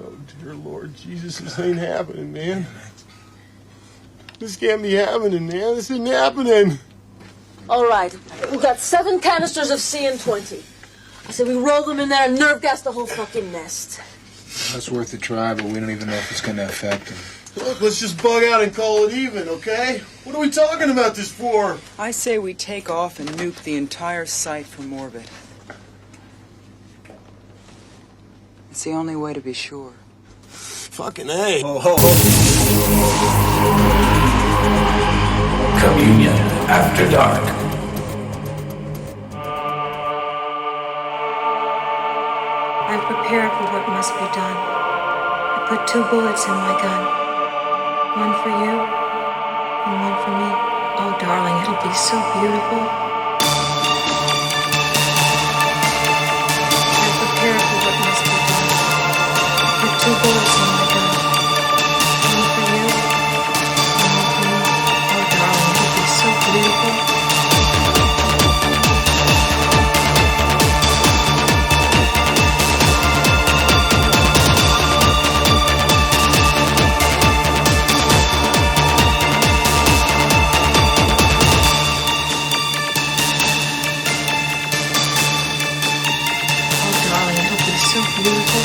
Oh, dear Lord Jesus, this ain't happening, man. This can't be happening, man. This isn't happening. All right. We've got 7 canisters of CN20. I said we roll them in there and nerve gas the whole fucking nest. That's worth a try, but we don't even know if it's going to affect him. Look, let's just bug out and call it even, okay? What are we talking about this for? I say we take off and nuke the entire site from orbit. It's the only way to be sure. Fucking A. Ho, ho, ho. Communionafterdark. I've prepared for what must be done. I put 2 bullets in my gun. One for you, and one for me. Oh, darling, it'll be so beautiful. I've prepared for what must be done. I put 2 bullets in my gun. One for you, and one for me. Oh, darling, it'll be so beautiful. So beautiful.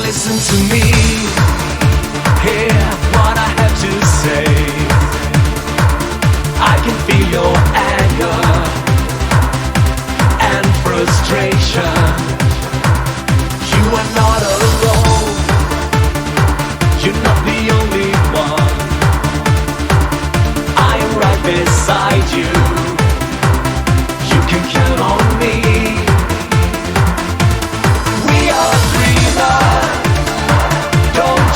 listen to me, hear what I have to say. I can feel your anger and frustration. You are not alone, you're not the only one. I am right beside you, you can count on me. We are dreamers, don't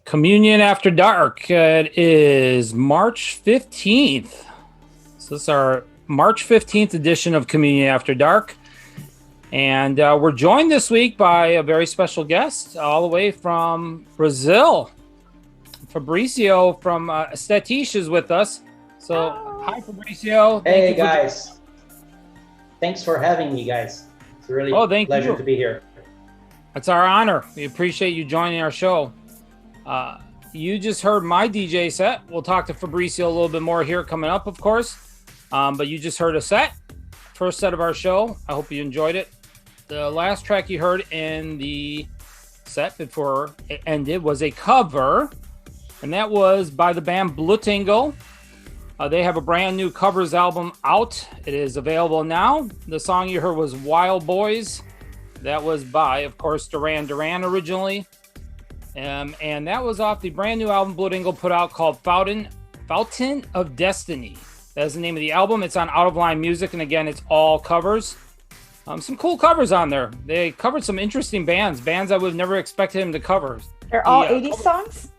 Communion After Dark. It is March 15th. So this is our March 15th edition of Communion After Dark. And we're joined this week by a very special guest all the way from Brazil. Fabricio from Aesthetische is with us. So, hi, Fabricio. Hey, guys. Thanks for having me, guys. It's a really pleasure to be here. It's our honor. We appreciate you joining our show. You just heard my DJ set. We'll talk to Fabricio a little bit more here coming up, of course. But you just heard a set. First set of our show. I hope you enjoyed it. The last track you heard in the set before it ended was a cover. And that was by the band Blutingle. They have a brand new covers album out. It is available now. The song you heard was Wild Boys. That was by, of course, Duran Duran originally. And that was off the brand new album Blutingle put out called Fountain of Destiny. That's the name of the album. It's on Out of Line Music. And again, it's all covers. Some cool covers on there. They covered some interesting bands I would have never expected him to cover. They're all 80s songs?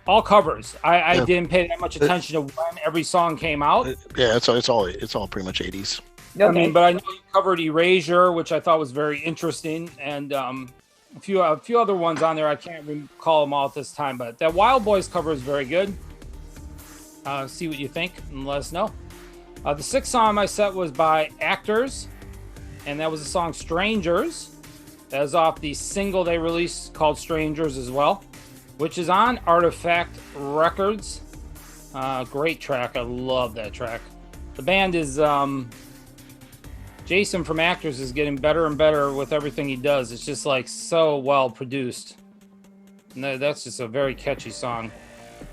All covers. I didn't pay that much attention to when every song came out. Yeah, it's all pretty much 80s. Okay. I mean, but I know you covered Erasure, which I thought was very interesting, and a few other ones on there. I can't recall them all at this time, but that Wild Boys cover is very good. See what you think and let us know. The sixth song on my set was by Actors, and that was the song Strangers. That is off the single they released called Strangers as well, which is on Artifact Records. Great track. I love that track. The band is... Jason from Actors is getting better and better with everything he does. It's just like so well produced. And that's just a very catchy song.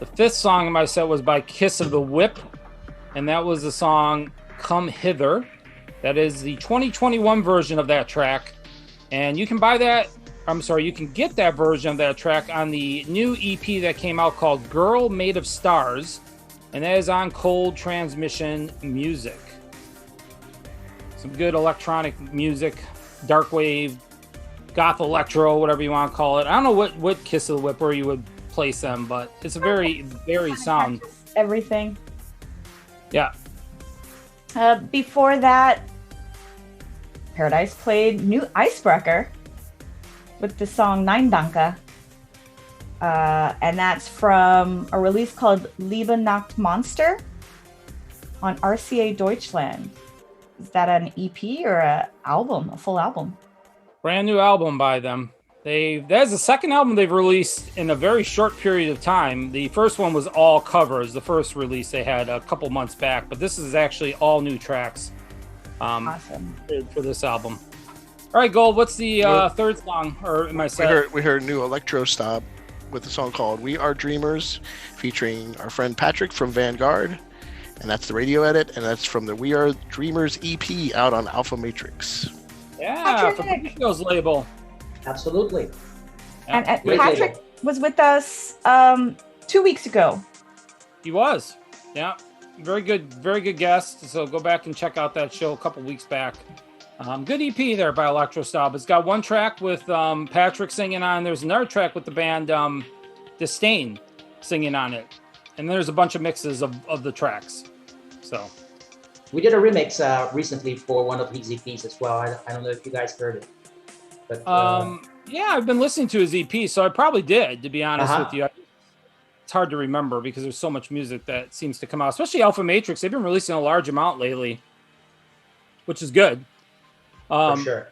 The fifth song in my set was by Kiss of the Whip, and that was the song Come Hither. That is the 2021 version of that track. And you can buy that, you can get that version of that track on the new EP that came out called Girl Made of Stars, and that is on Cold Transmission Music. Some good electronic music, dark wave, goth electro, whatever you want to call it. I don't know what Kiss of the Whip where you would place them, but it's a very, very sound. Everything. Yeah. Before that, Paradise played New Icebreaker with the song Nine Danke. And that's from a release called Liebe Nacht Monster on RCA Deutschland. Is that an EP or a full album? Brand new album by them. That's the second album they've released in a very short period of time. The first one was all covers, the first release they had a couple months back, but this is actually all new tracks. Awesome. For this album. All right, Gold, what's the third song or in my set? We heard new Electro Stop with a song called We Are Dreamers, featuring our friend Patrick from Vanguard. And that's the radio edit, and that's from the We Are Dreamers EP out on Alpha Matrix. Yeah, from Patrick's label. Absolutely. And Patrick was with us 2 weeks ago. He was. Yeah. Very good guest. So go back and check out that show a couple weeks back. Good EP there by Electro Stop. It's got one track with Patrick singing on. There's another track with the band Disdain singing on it. And there's a bunch of mixes of the tracks. So we did a remix recently for one of his EPs as well. I don't know if you guys heard it. But yeah, I've been listening to his EP, so I probably did, to be honest with you. It's hard to remember because there's so much music that seems to come out, especially Alpha Matrix. They've been releasing a large amount lately, which is good. For sure.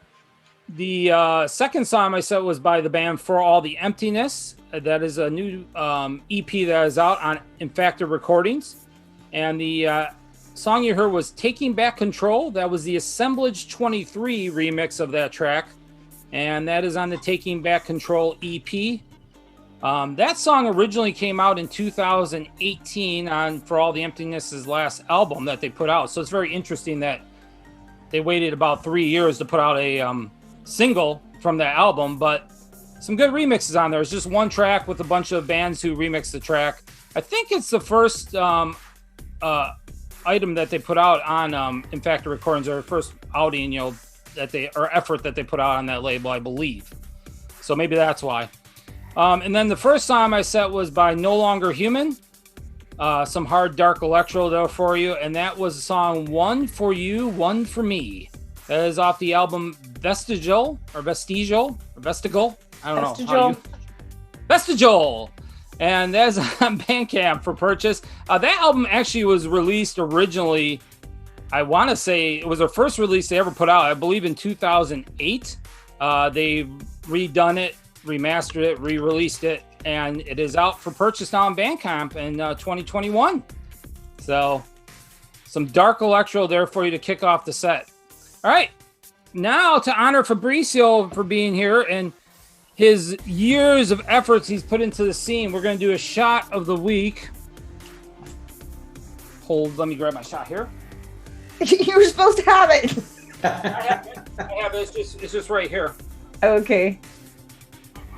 The second song I set was by the band For All the Emptiness. That is a new EP that is out on Infactor Recordings. And the song you heard was Taking Back Control. That was the Assemblage 23 remix of that track. And that is on the Taking Back Control EP. That song originally came out in 2018 on For All the Emptiness's last album that they put out. So it's very interesting that they waited about 3 years to put out a single from that album, but some good remixes on there. It's just one track with a bunch of bands who remixed the track. I think it's the first item that they put out on Infactor Recordings, or first outing, effort that they put out on that label, I believe. So maybe that's why. And then the first song I set was by No Longer Human. Some hard, dark electro there for you. And that was the song One for You, One for Me. That is off the album Vestigial. I don't know. Vestigial. And that's on Bandcamp for purchase. That album actually was released originally, I want to say, it was their first release they ever put out, I believe in 2008. They redone it, remastered it, re-released it, and it is out for purchase now on Bandcamp in 2021. So, some dark electro there for you to kick off the set. All right, now to honor Fabricio for being here and his years of efforts he's put into the scene, we're going to do a shot of the week. Hold, let me grab my shot here. You were supposed to have it. I have it. It's just right here. Okay.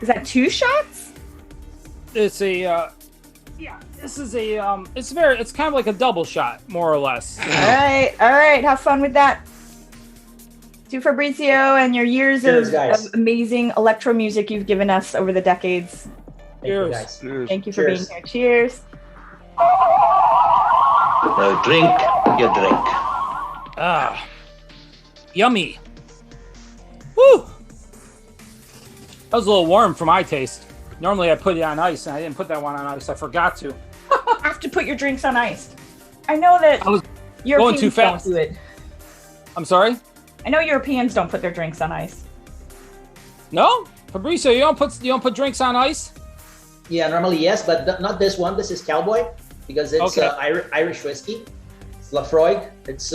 Is that 2 shots? It's a this is a it's kind of like a double shot, more or less. All right. Have fun with that. To Fabrizio and your years of amazing electro music you've given us over the decades. Cheers. Thank you for being here. Cheers. Now drink your drink. Ah, yummy. Woo! That was a little warm for my taste. Normally I put it on ice, and I didn't put that one on ice. I forgot to. Have to put your drinks on ice. I know that I was Europeans going too fast. don't do it. I'm sorry? I know Europeans don't put their drinks on ice. No? Fabrizio, you don't put drinks on ice? Yeah, normally yes, but not this one. This is Cowboy because it's Irish whiskey. It's Lafroig. It's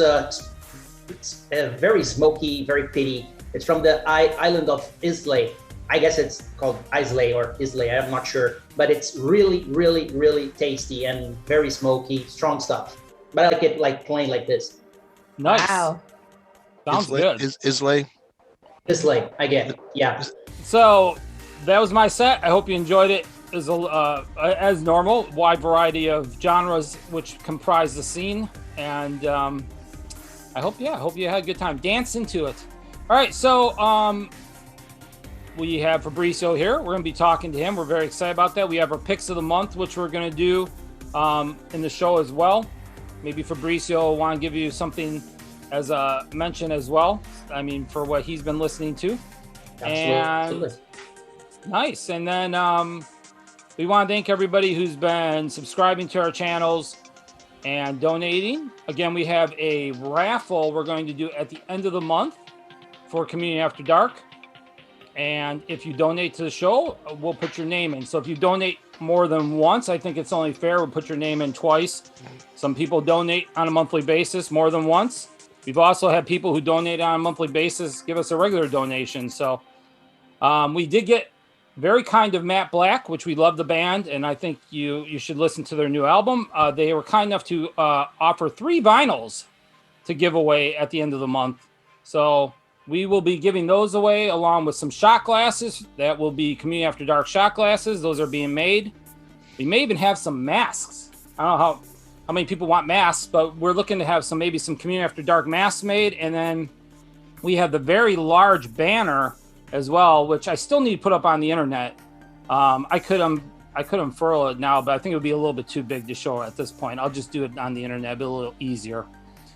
very smoky, very peaty. It's from the island of Islay. I guess it's called Islay or Islay. I'm not sure, but it's really, really, really tasty and very smoky, strong stuff. But I like it like plain like this. Nice. Wow. Sounds good. Islay, I get it. Yeah. So that was my set. I hope you enjoyed it. As normal, wide variety of genres which comprise the scene, and I hope you had a good time. Dance into it. All right, so we have Fabricio here. We're going to be talking to him. We're very excited about that. We have our picks of the month, which we're going to do in the show as well. Maybe Fabricio will want to give you something as a mention as well. I mean, for what he's been listening to. Absolutely. Nice. And then we want to thank everybody who's been subscribing to our channels and donating. Again, we have a raffle we're going to do at the end of the month for Communion After Dark. And if you donate to the show, we'll put your name in. So if you donate more than once, I think it's only fair. We'll put your name in twice. Some people donate on a monthly basis more than once. We've also had people who donate on a monthly basis give us a regular donation. So we did get very kind of Matt Black, which we love the band, and I think you should listen to their new album. They were kind enough to offer 3 vinyls to give away at the end of the month. So we will be giving those away along with some shot glasses. That will be Communion After Dark shot glasses. Those are being made. We may even have some masks. I don't know how many people want masks, but we're looking to have some Communion After Dark masks made. And then we have the very large banner as well, which I still need to put up on the internet. I could unfurl it now, but I think it would be a little bit too big to show at this point. I'll just do it on the internet. It'll be a little easier.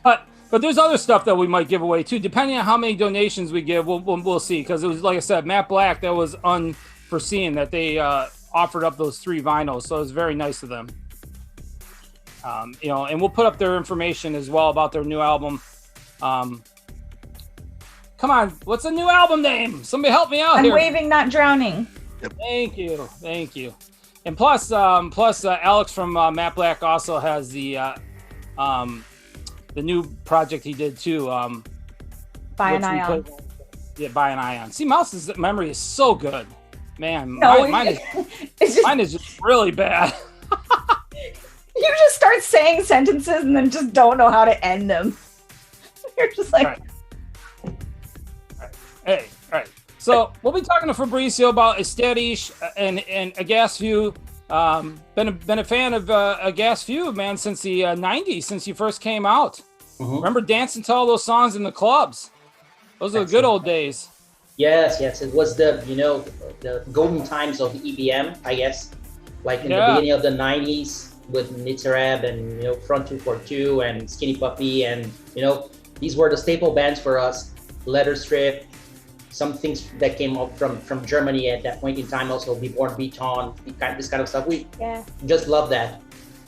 But there's other stuff that we might give away too, depending on how many donations we give. We'll see, because it was, like I said, Matt Black, that was unforeseen that they offered up those 3 vinyls, so it was very nice of them. And we'll put up their information as well about their new album. Come on, what's the new album name? Somebody help me out I'm here. Waving, Not Drowning. Thank you. And plus, Alex from Matt Black also has the new project he did too. By an Ion. By an Ion. See, Mouse's memory is so good, man. No, mine is just really bad. You just start saying sentences and then just don't know how to end them. You're just like. All right. So we'll be talking to Fabricio about Aesthetische and a Gas View. Been a fan of a Gas View, man, since the 90s, since you first came out. Mm-hmm. Remember dancing to all those songs in the clubs? Those are the good old days. Yes, yes. It was the golden times of EBM, I guess. Like in the Yeah. beginning of the 90s with Nitzareb and Front 242 and Skinny Puppy, and these were the staple bands for us. Letter Strip, some things that came up from Germany at that point in time, also Be Born Beaton, this kind of stuff. We just love that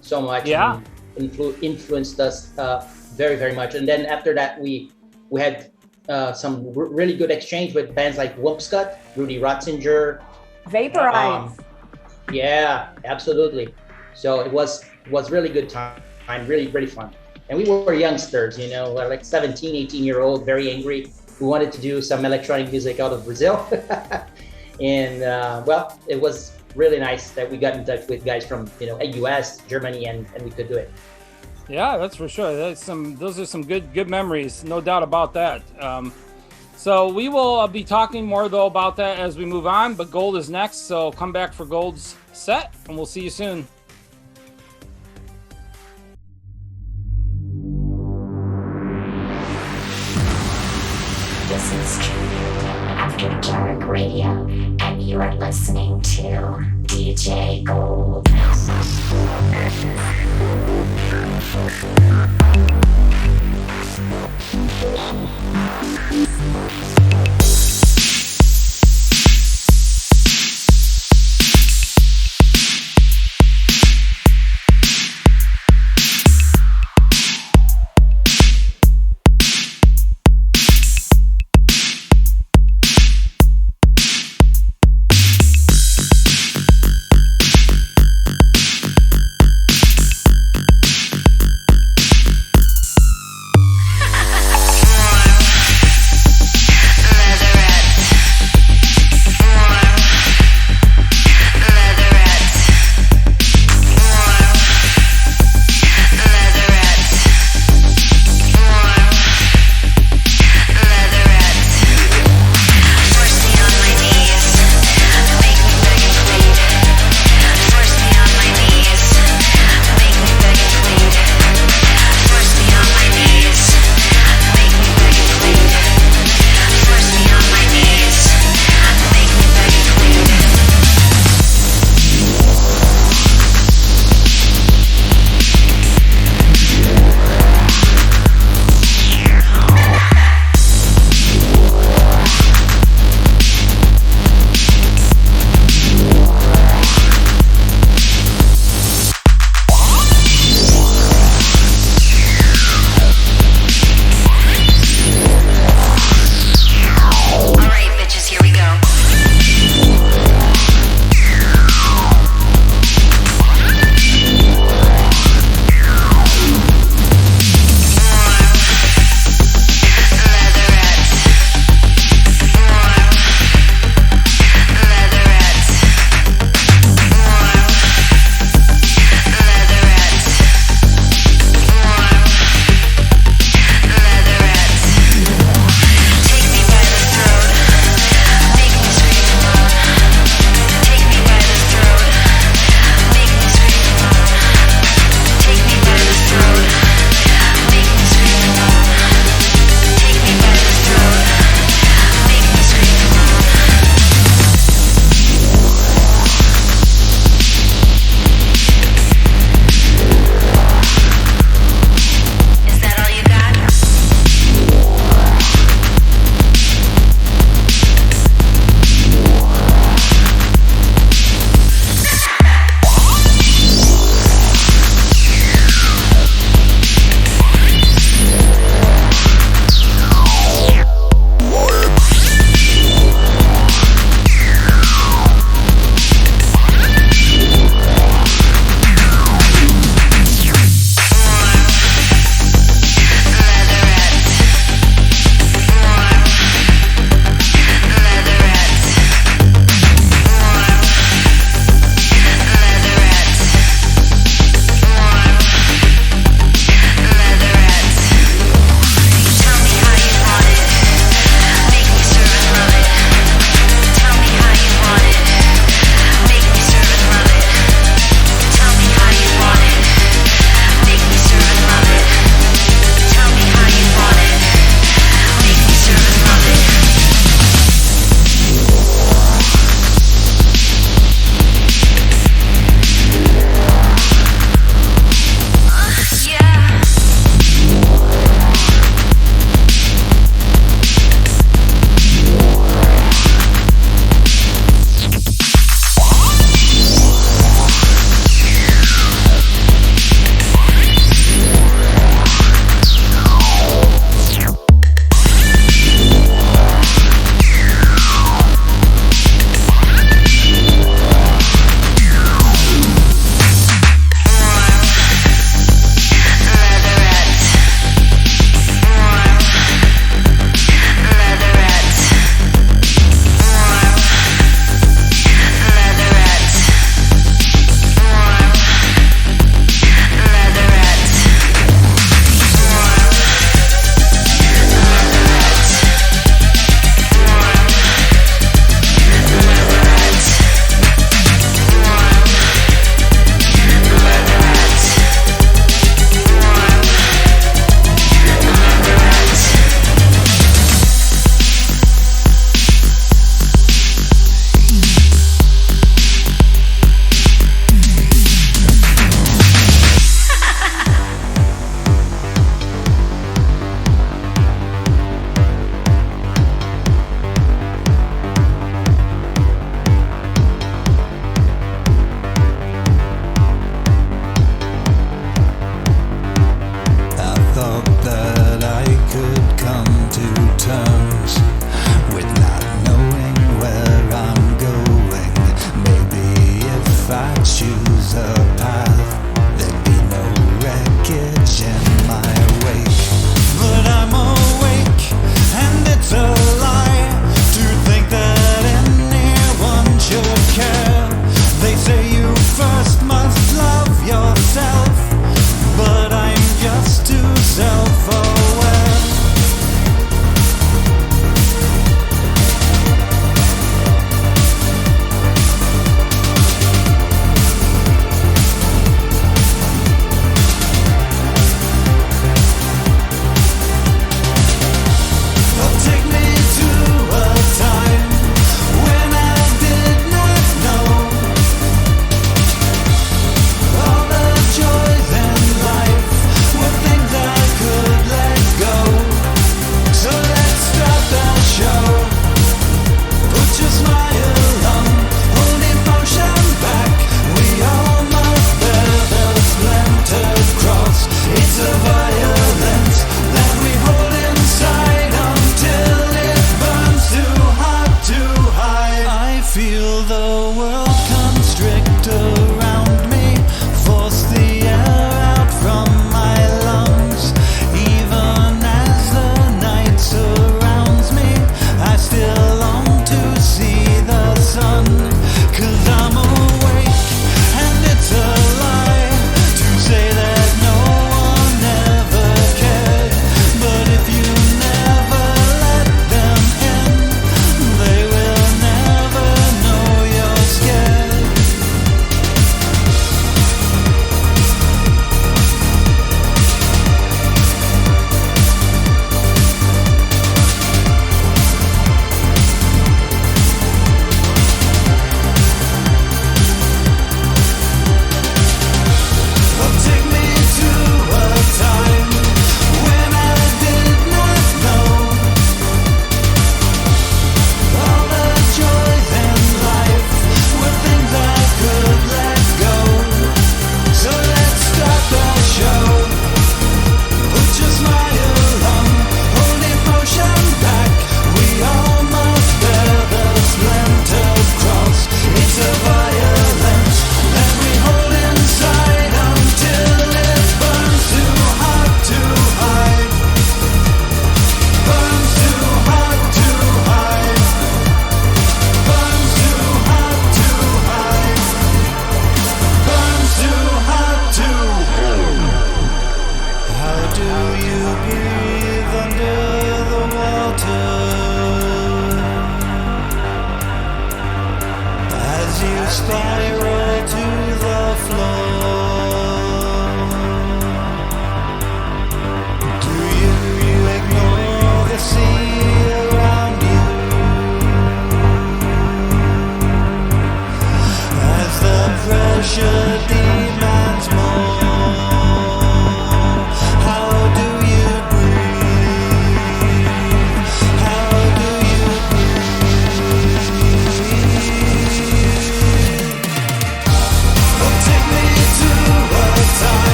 so much. Yeah. And influenced us very, very much. And then after that, we had some really good exchange with bands like Wumpscut, Rudy Ratzinger, Vaporize. yeah, absolutely. So it was really good time, really, really fun. And we were youngsters, like 17, 18-year-old, very angry. We wanted to do some electronic music out of Brazil. And well, it was really nice that we got in touch with guys from US, Germany, and we could do it. Yeah, that's for sure. Those are some good memories, no doubt about that. So we will be talking more though about that as we move on. But Gold is next, so come back for Gold's set, and we'll see you soon. This is Communionafterdark Radio, and you are listening to DJ Gold.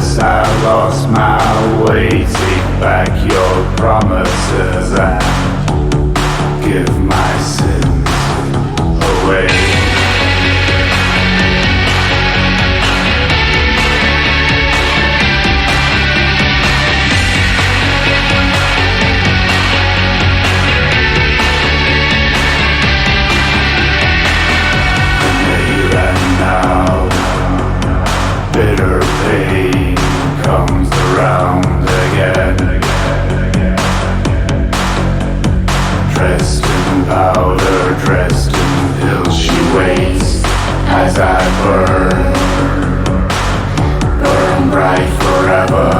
As I lost my way, take back your promises and give my sins away. Now, bitter pain comes around again. Dressed in powder, dressed in pills, she waits as I burn bright forever.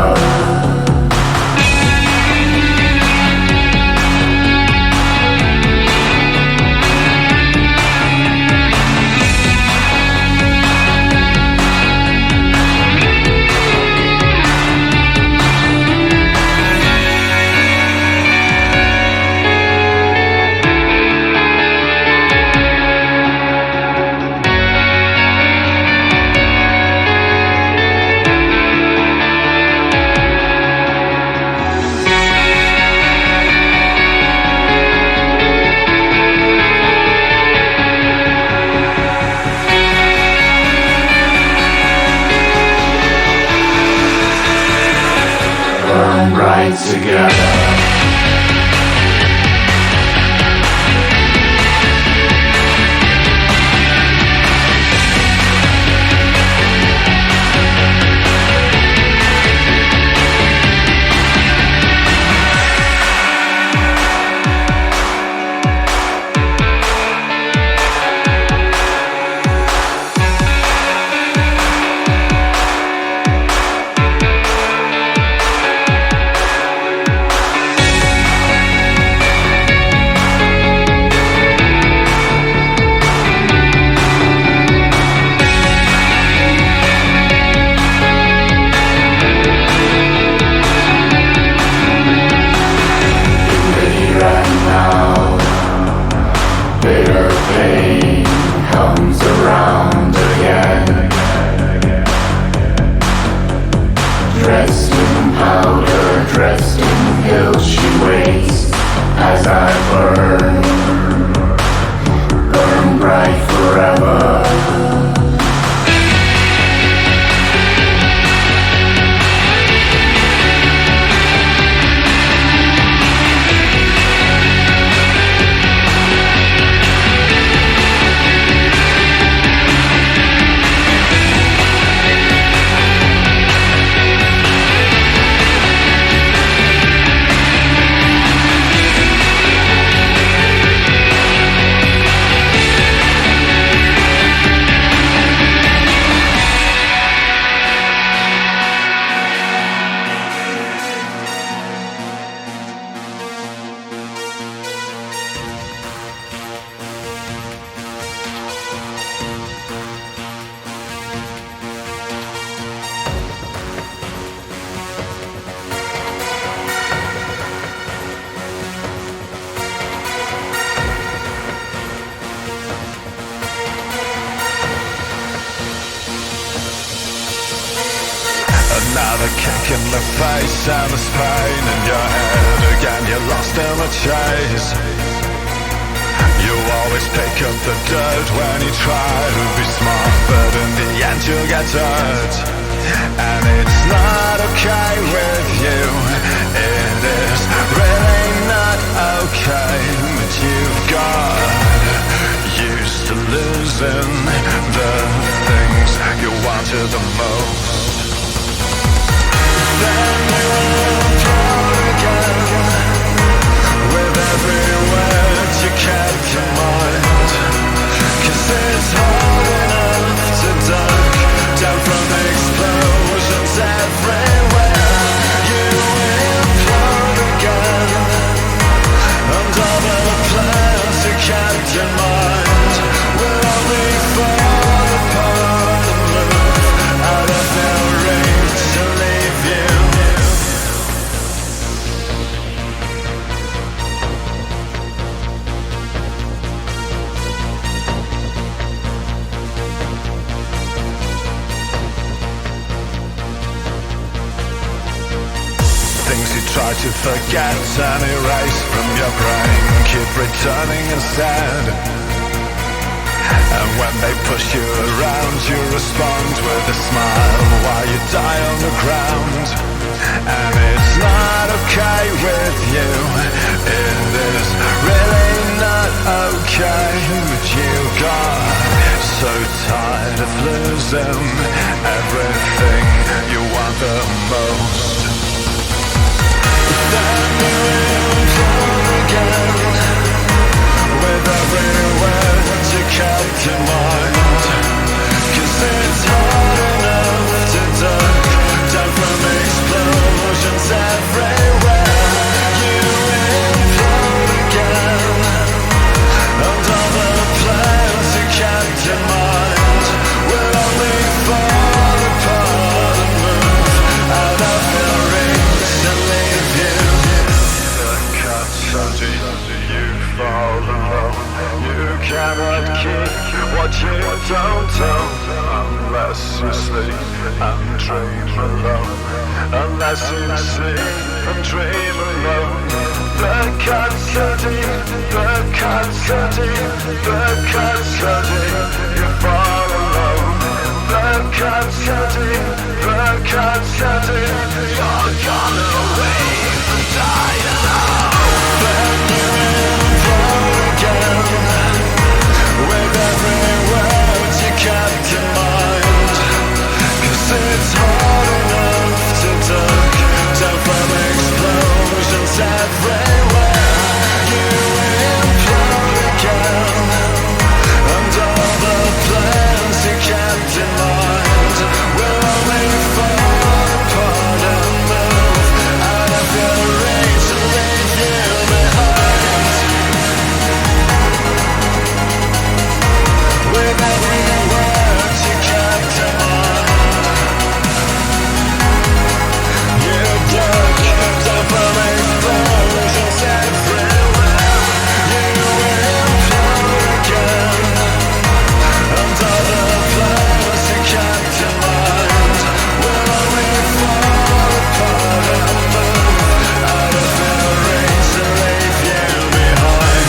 Right together. Another kick in the face and this pain in your head. Again you're lost in the chase. You always pick up the dirt when you try to be smart, but in the end you get hurt. And it's not okay with you. It is really not okay. But you've got used to losing the things you wanted the most. Then you implode again. With every word you kept in mind. 'Cause it's hard enough to duck down from explosions everywhere. You implode again. And all the plans you kept in mind will only fall apart and move out of their reach to leave you. things you try to forget and erase from your brain keep returning instead. And when they push you around, you respond with a smile while you die on the ground. And it's not okay with you, it is really not okay. But you got so tired of losing everything you want the most. Then you implode again with every word you kept in mind. 'Cause it's hard enough to duck down from explosions everywhere. You implode again, and all the plans you kept in mind will only fall apart and move out of your reach and leave you. The cuts so deep, you fall alone. You cannot keep what you don't own unless you sleep and dream alone. Unless you sleep and dream alone. The cuts so deep, the cuts so deep, the cuts so deep, you fall alone. The cuts so deep, the cuts so deep, you're gonna leave and die alone. Then you implode again with every word you kept in mind. 'Cause it's hard enough to duck down from explosions everywhere. You implode again, and all the plans you kept in mind will only fall apart and move out of your reach and leave you behind. With every word you kept in mind, you dug down from explosions everywhere. You implode again, and all the plans you kept in mind will only fall apart and move out of your reach and leave you behind.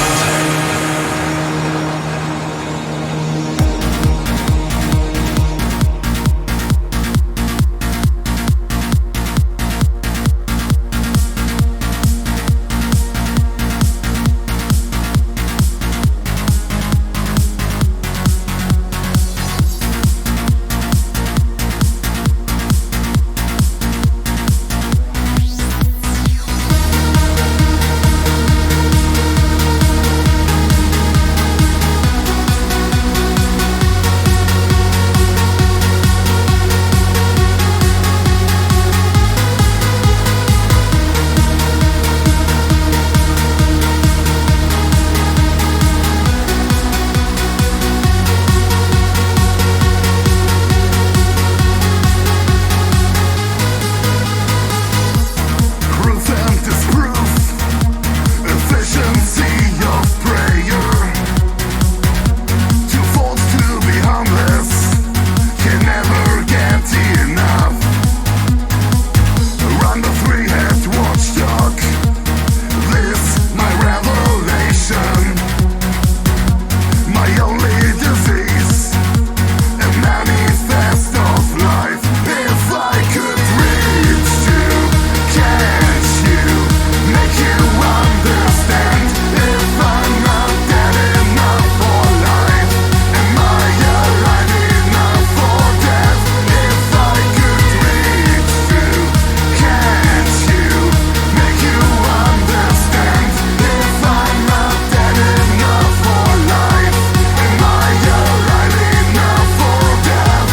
Proof and disproof, efficiency of prayer. Too false to be harmless, can never get enough. Run the three-head watchdog, this my revelation. My only disease, a manifest of life. If I could reach to catch you, make you understand. If I'm not dead enough for life, am I alive enough for death? If I could reach to catch you, make you understand. If I'm not dead enough for life, am I alive enough for death?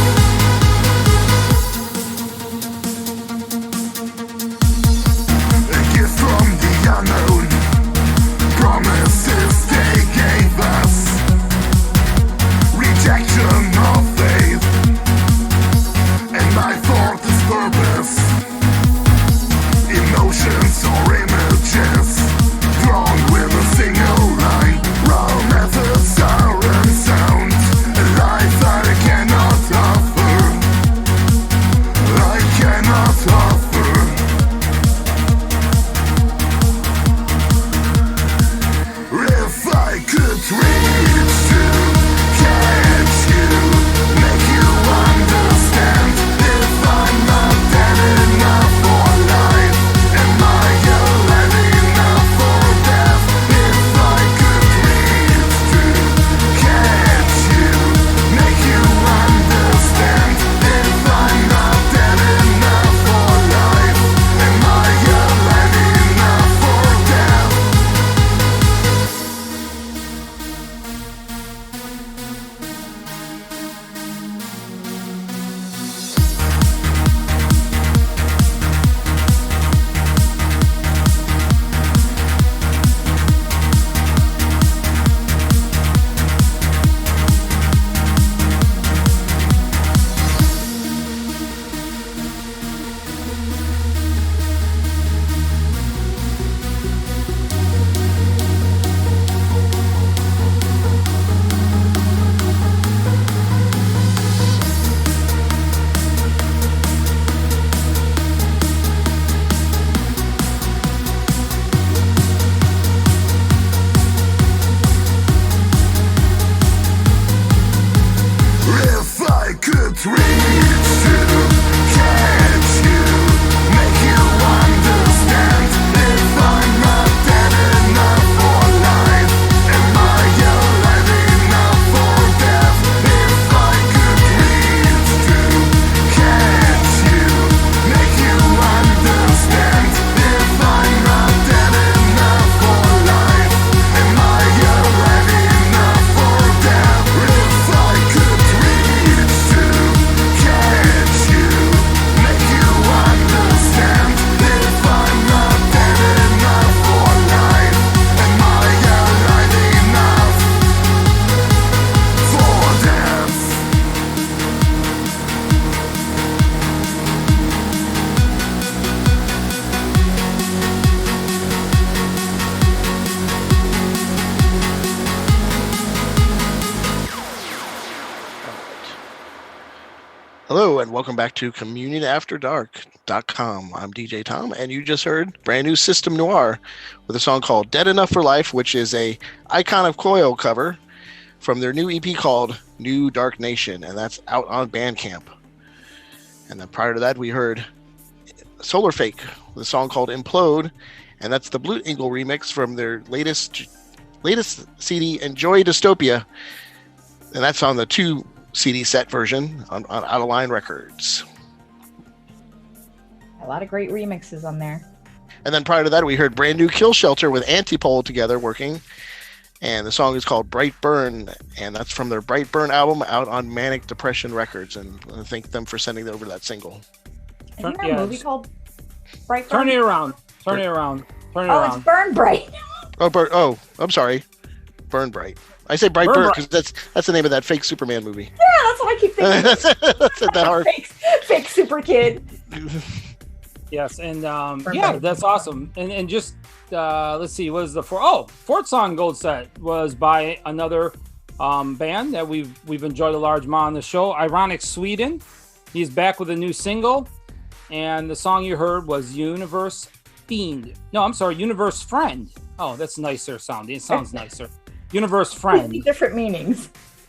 A gift from the unknown, promises they gave us, rejection of faith, and my thought is purpose. Emotions or images, drawn with a single line. Raw methods are unsound, a life that I cannot offer. I cannot offer. Hello, and welcome back to Communionafterdark.com. I'm DJ Tom, and you just heard brand new System Noir with a song called Dead Enough for Life, which is a Icon of Coil cover from their new EP called New Dark Nation, and that's out on Bandcamp. And then prior to that, we heard Solar Fake with a song called Implode, and that's the Blue Eagle remix from their latest CD, Enjoy Dystopia, and that's on the 2 CD set version on Out of Line Records. A lot of great remixes on there. And then prior to that, we heard brand new Kill Shelter with Antipole together working, and the song is called Bright Burn, and that's from their Bright Burn album out on Manic Depression Records, and I thank them for sending over that single. Isn't there a movie called Bright Burn? Turn it around. It's Burn Bright. Oh, I'm sorry. Burn Bright. I say Bright Burn because that's the name of that fake Superman movie. Yeah, that's what I keep thinking. That's that hard. Fake super kid. Yes, and that's awesome. And just let's see, what is the fourth song gold set was by another band that we've enjoyed a large amount on the show, Ironic Sweden. He's back with a new single, and the song you heard was Universe Fiend. No, I'm sorry, Universe Friend. Oh, that's nicer sounding. It sounds nicer. Universe Friend. Different meanings.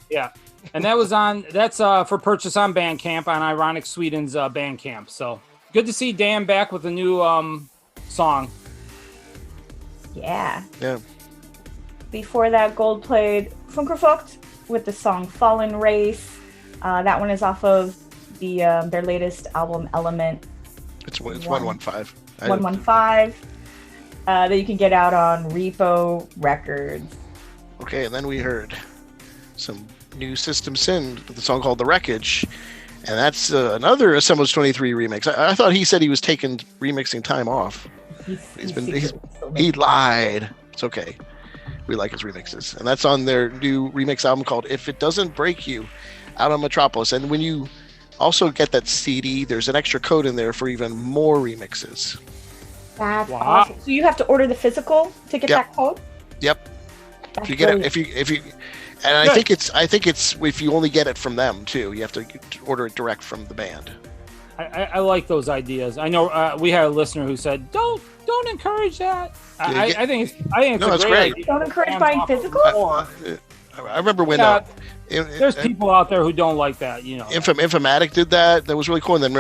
Yeah. And that's for purchase on Bandcamp, on Ironic Sweden's Bandcamp. So good to see Dan back with a new song. Yeah. Yeah. Before that, Gold played Funkerfucht with the song Fallen Race. That one is off of their latest album, Element. It's 115. 115. That you can get out on Repo Records. Okay, and then we heard some new System Sin with a song called The Wreckage, and that's another Assemblage 23 remix. I thought he said he was taking remixing time off. He lied. It's okay. We like his remixes, and that's on their new remix album called If It Doesn't Break You, out on Metropolis. And when you also get that CD, there's an extra code in there for even more remixes. That's awesome. So you have to order the physical to get that code? Yep. That's if you get it, if you, and I think it's if you only get it from them too. You have to order it direct from the band. I like those ideas. I know we had a listener who said, "Don't encourage that." I think it's a great idea. Don't encourage buying physical. I remember when there's people out there who don't like that. You know, Infomatic did that. That was really cool. And then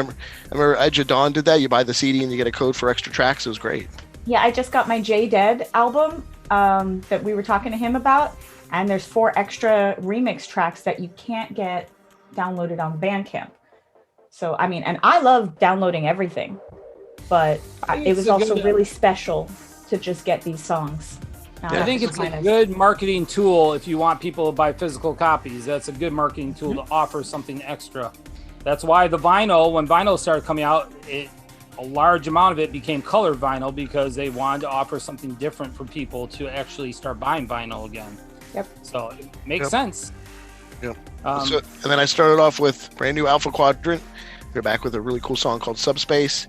remember Edge of Dawn did that. You buy the CD and you get a code for extra tracks. It was great. Yeah, I just got my J Dead album that we were talking to him about, and there's 4 extra remix tracks that you can't get downloaded on Bandcamp. So I mean, and I love downloading everything, but it was also really special to just get these songs. I think it's a good marketing tool if you want people to buy physical copies. That's a good marketing tool to offer something extra. That's why when vinyl started coming out, a large amount of it became colored vinyl because they wanted to offer something different for people to actually start buying vinyl again. Yep. So it makes sense. Yep. And then I started off with brand new Alpha Quadrant. They're back with a really cool song called Subspace.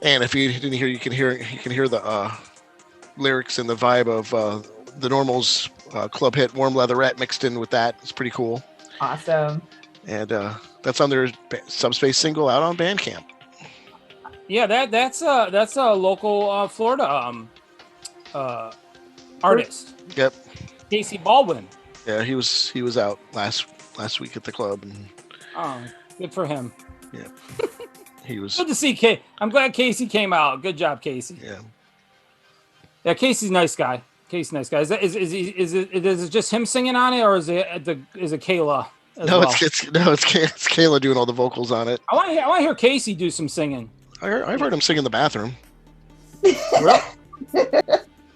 And if you didn't hear, you can hear the lyrics and the vibe of the Normals club hit Warm Leatherette mixed in with that. It's pretty cool. Awesome. And that's on their Subspace single out on Bandcamp. Yeah, that's a local Florida artist. Yep. Casey Baldwin. Yeah, he was out last week at the club. And, good for him. Yeah. He was good to see. I'm glad Casey came out. Good job, Casey. Yeah. Yeah, Casey's a nice guy. Is it just him singing on it, or is it Kayla? It's Kayla doing all the vocals on it. I want to hear Casey do some singing. I've heard him sing in the bathroom. Really?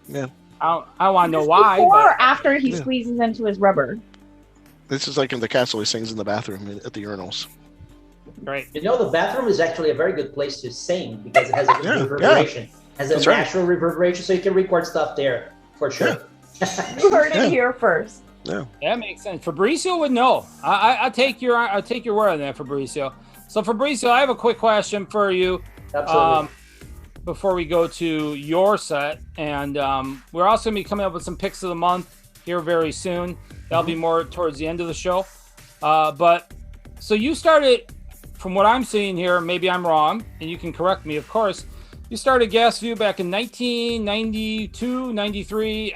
Yeah. I want to know why. Or after he squeezes into his rubber. This is like in the castle. He sings in the bathroom at the urinals. Right. The bathroom is actually a very good place to sing because it has a good reverberation. Has a natural reverberation, so you can record stuff there for sure. Yeah. You heard it here first. Yeah. That makes sense. Fabrizio would know. I take your word on that, Fabrizio. So Fabrizio, I have a quick question for you. Absolutely. Before we go to your set, and we're also going to be coming up with some picks of the month here very soon. That'll be more towards the end of the show. But So you started, from what I'm seeing here, maybe I'm wrong, and you can correct me, of course. You started Gasview back in 1992, 93,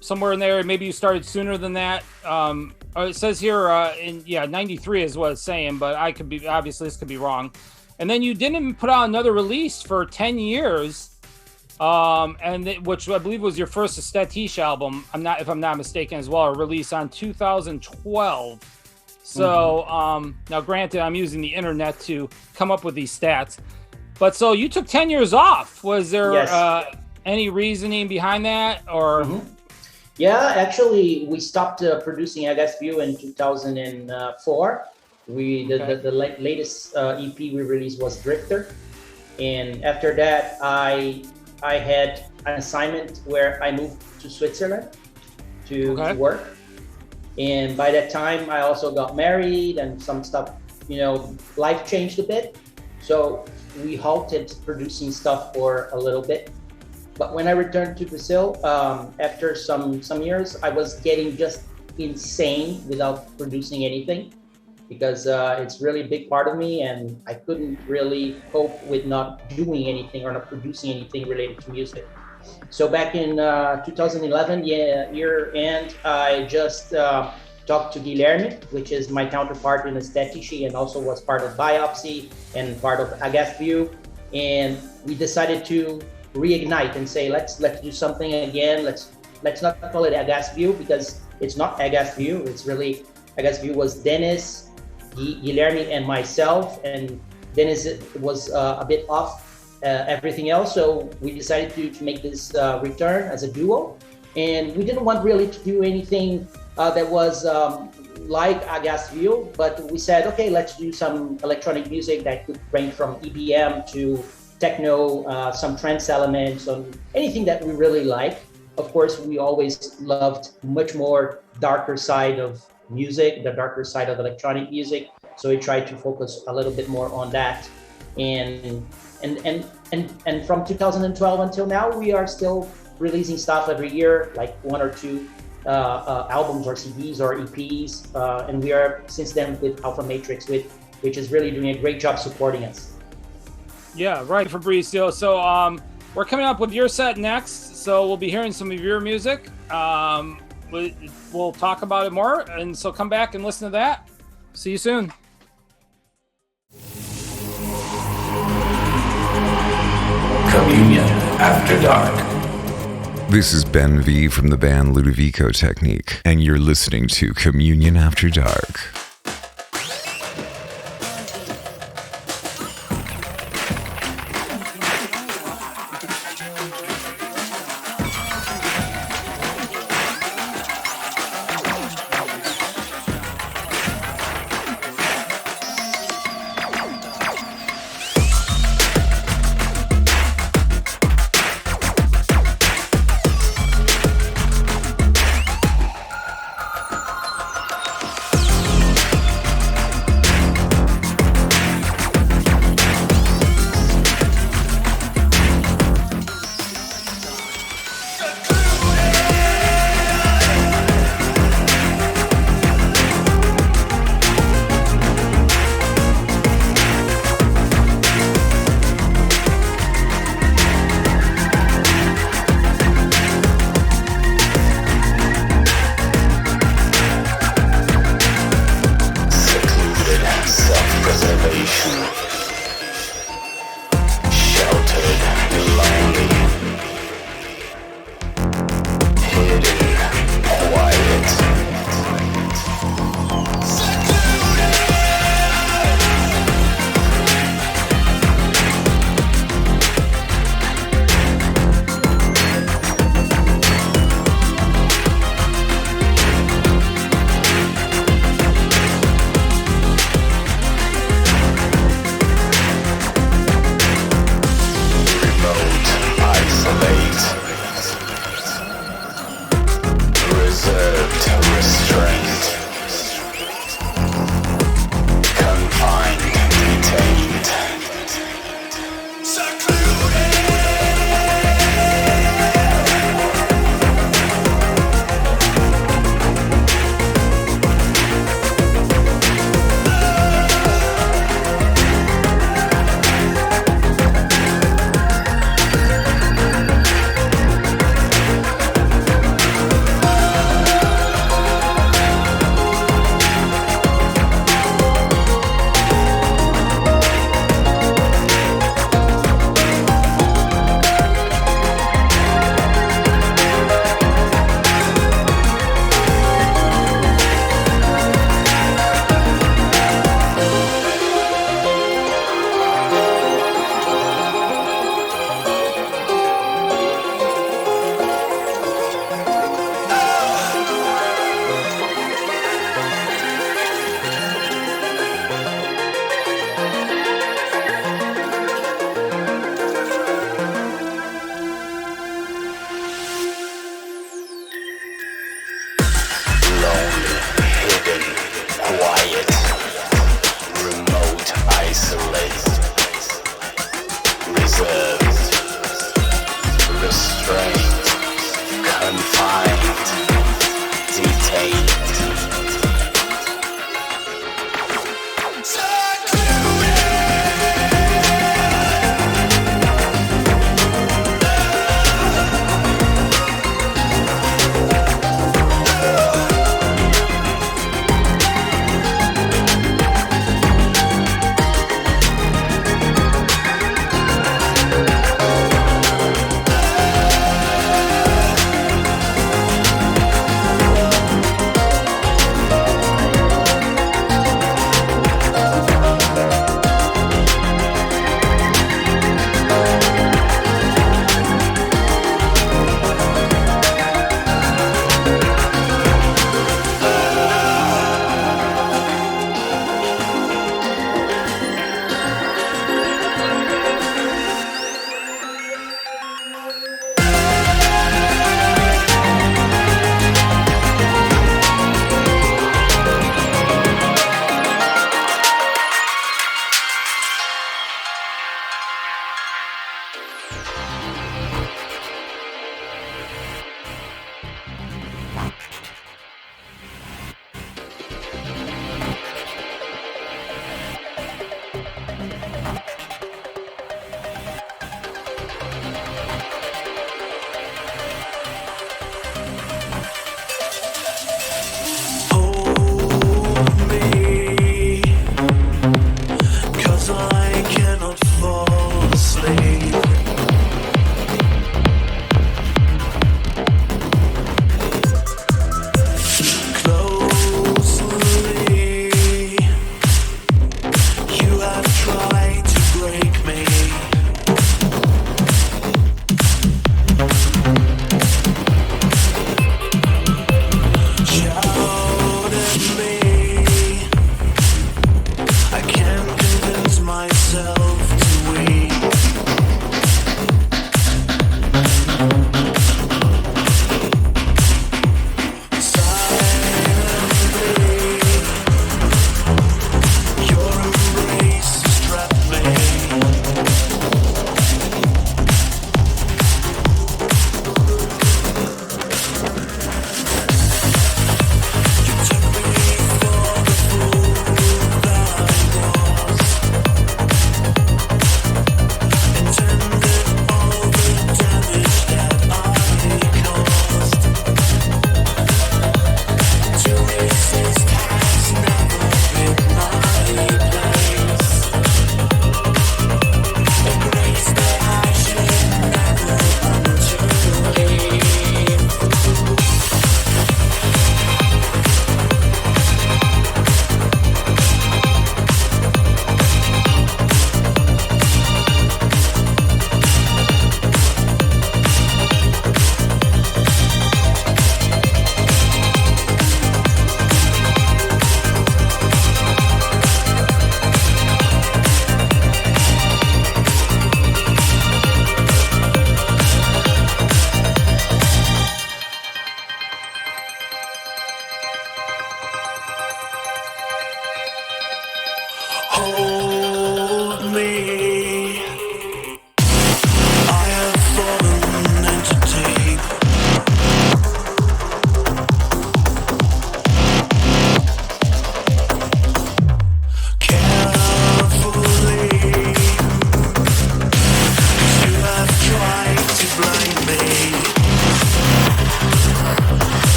somewhere in there. Maybe you started sooner than that. It says here, 93 is what it's saying, but obviously this could be wrong. And then you didn't put out another release for 10 years, which I believe was your first Aesthetische album. If I'm not mistaken as well, a release on 2012. So now granted, I'm using the internet to come up with these stats, but so you took 10 years off. Was there any reasoning behind that, or? Yeah, actually, we stopped producing Gasview in 2004. The latest EP we released was Drifter, and after that, I had an assignment where I moved to Switzerland to work, and by that time, I also got married and some stuff. Life changed a bit, so we halted producing stuff for a little bit. But when I returned to Brazil, after some years, I was getting just insane without producing anything, because it's really a big part of me, and I couldn't really cope with not doing anything or not producing anything related to music. So back in 2011, year end, I just talked to Guilherme, which is my counterpart in Aesthetische and also was part of Biopsy and part of Gasview, and we decided to reignite and say let's do something again. Let's not call it Gasview, because it's not Gasview. It's really Gasview was Dennis, Guilherme, and myself, and Dennis was a bit off everything else, so we decided to make this return as a duo, and we didn't want really to do anything that was like Gasview, but we said, okay, let's do some electronic music that could range from EBM to techno, some trance elements, anything that we really like. Of course, we always loved much more darker side of music, the darker side of electronic music. So we tried to focus a little bit more on that. And from 2012 until now, we are still releasing stuff every year, like 1 or 2 albums or CDs or EPs. And we are since then with Alpha Matrix, which is really doing a great job supporting us. Yeah, right, Fabrizio. So we're coming up with your set next, so we'll be hearing some of your music. We'll talk about it more, and so come back and listen to that. See you soon. Communion After Dark. This is Ben V from the band Ludovico Technique, and you're listening to Communion After Dark.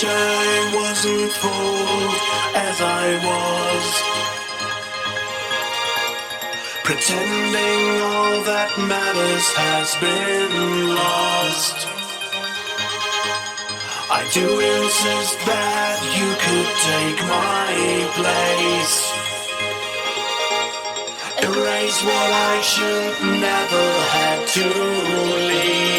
wish I wasn't fooled as I was, pretending all that matters has been lost. I do insist that you could take my place, erase what I should never had to leave.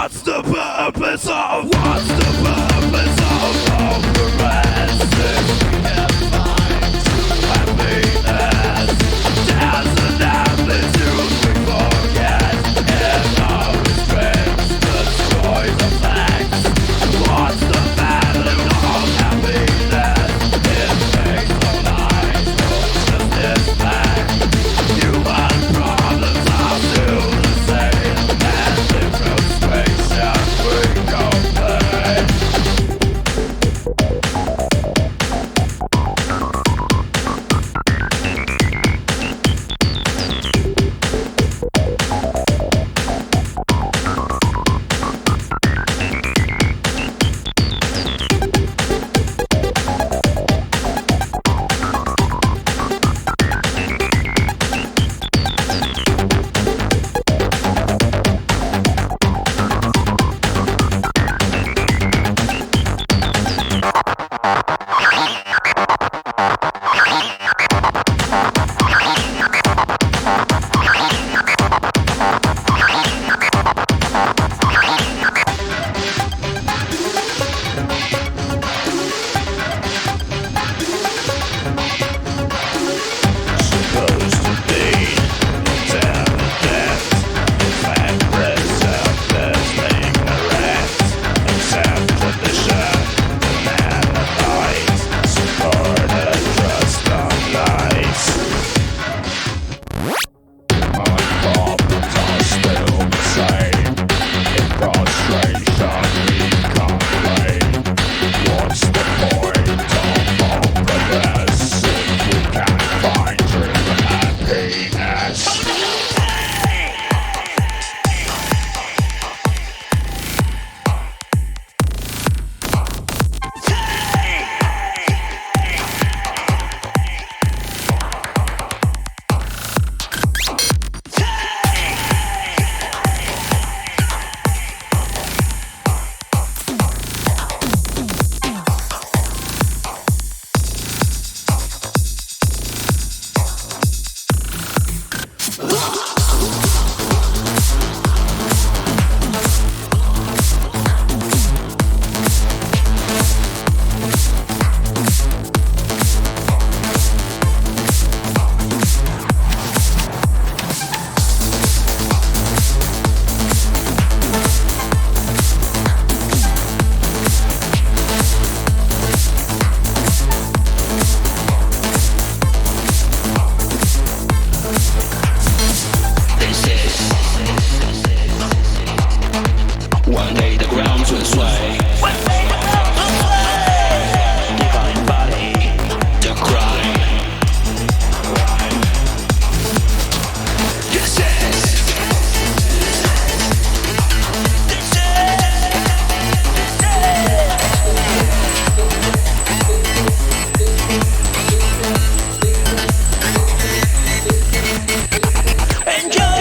What's the purpose of progressive happiness? There's an amplitude we forget, and our restraints destroy the facts. What's the value of happiness? It makes no life, no justice back. Human problems are still the same, and in frustration we complain. Supposed to be intelligent, in fact reserveless, ignorant, except tradition, inanimate, support and trust on lies. My problems are still the same, in frustration we complain. What's the point of progress if we can't find true happiness? One day the ground will sway. Divine body to cry. This is enjoy.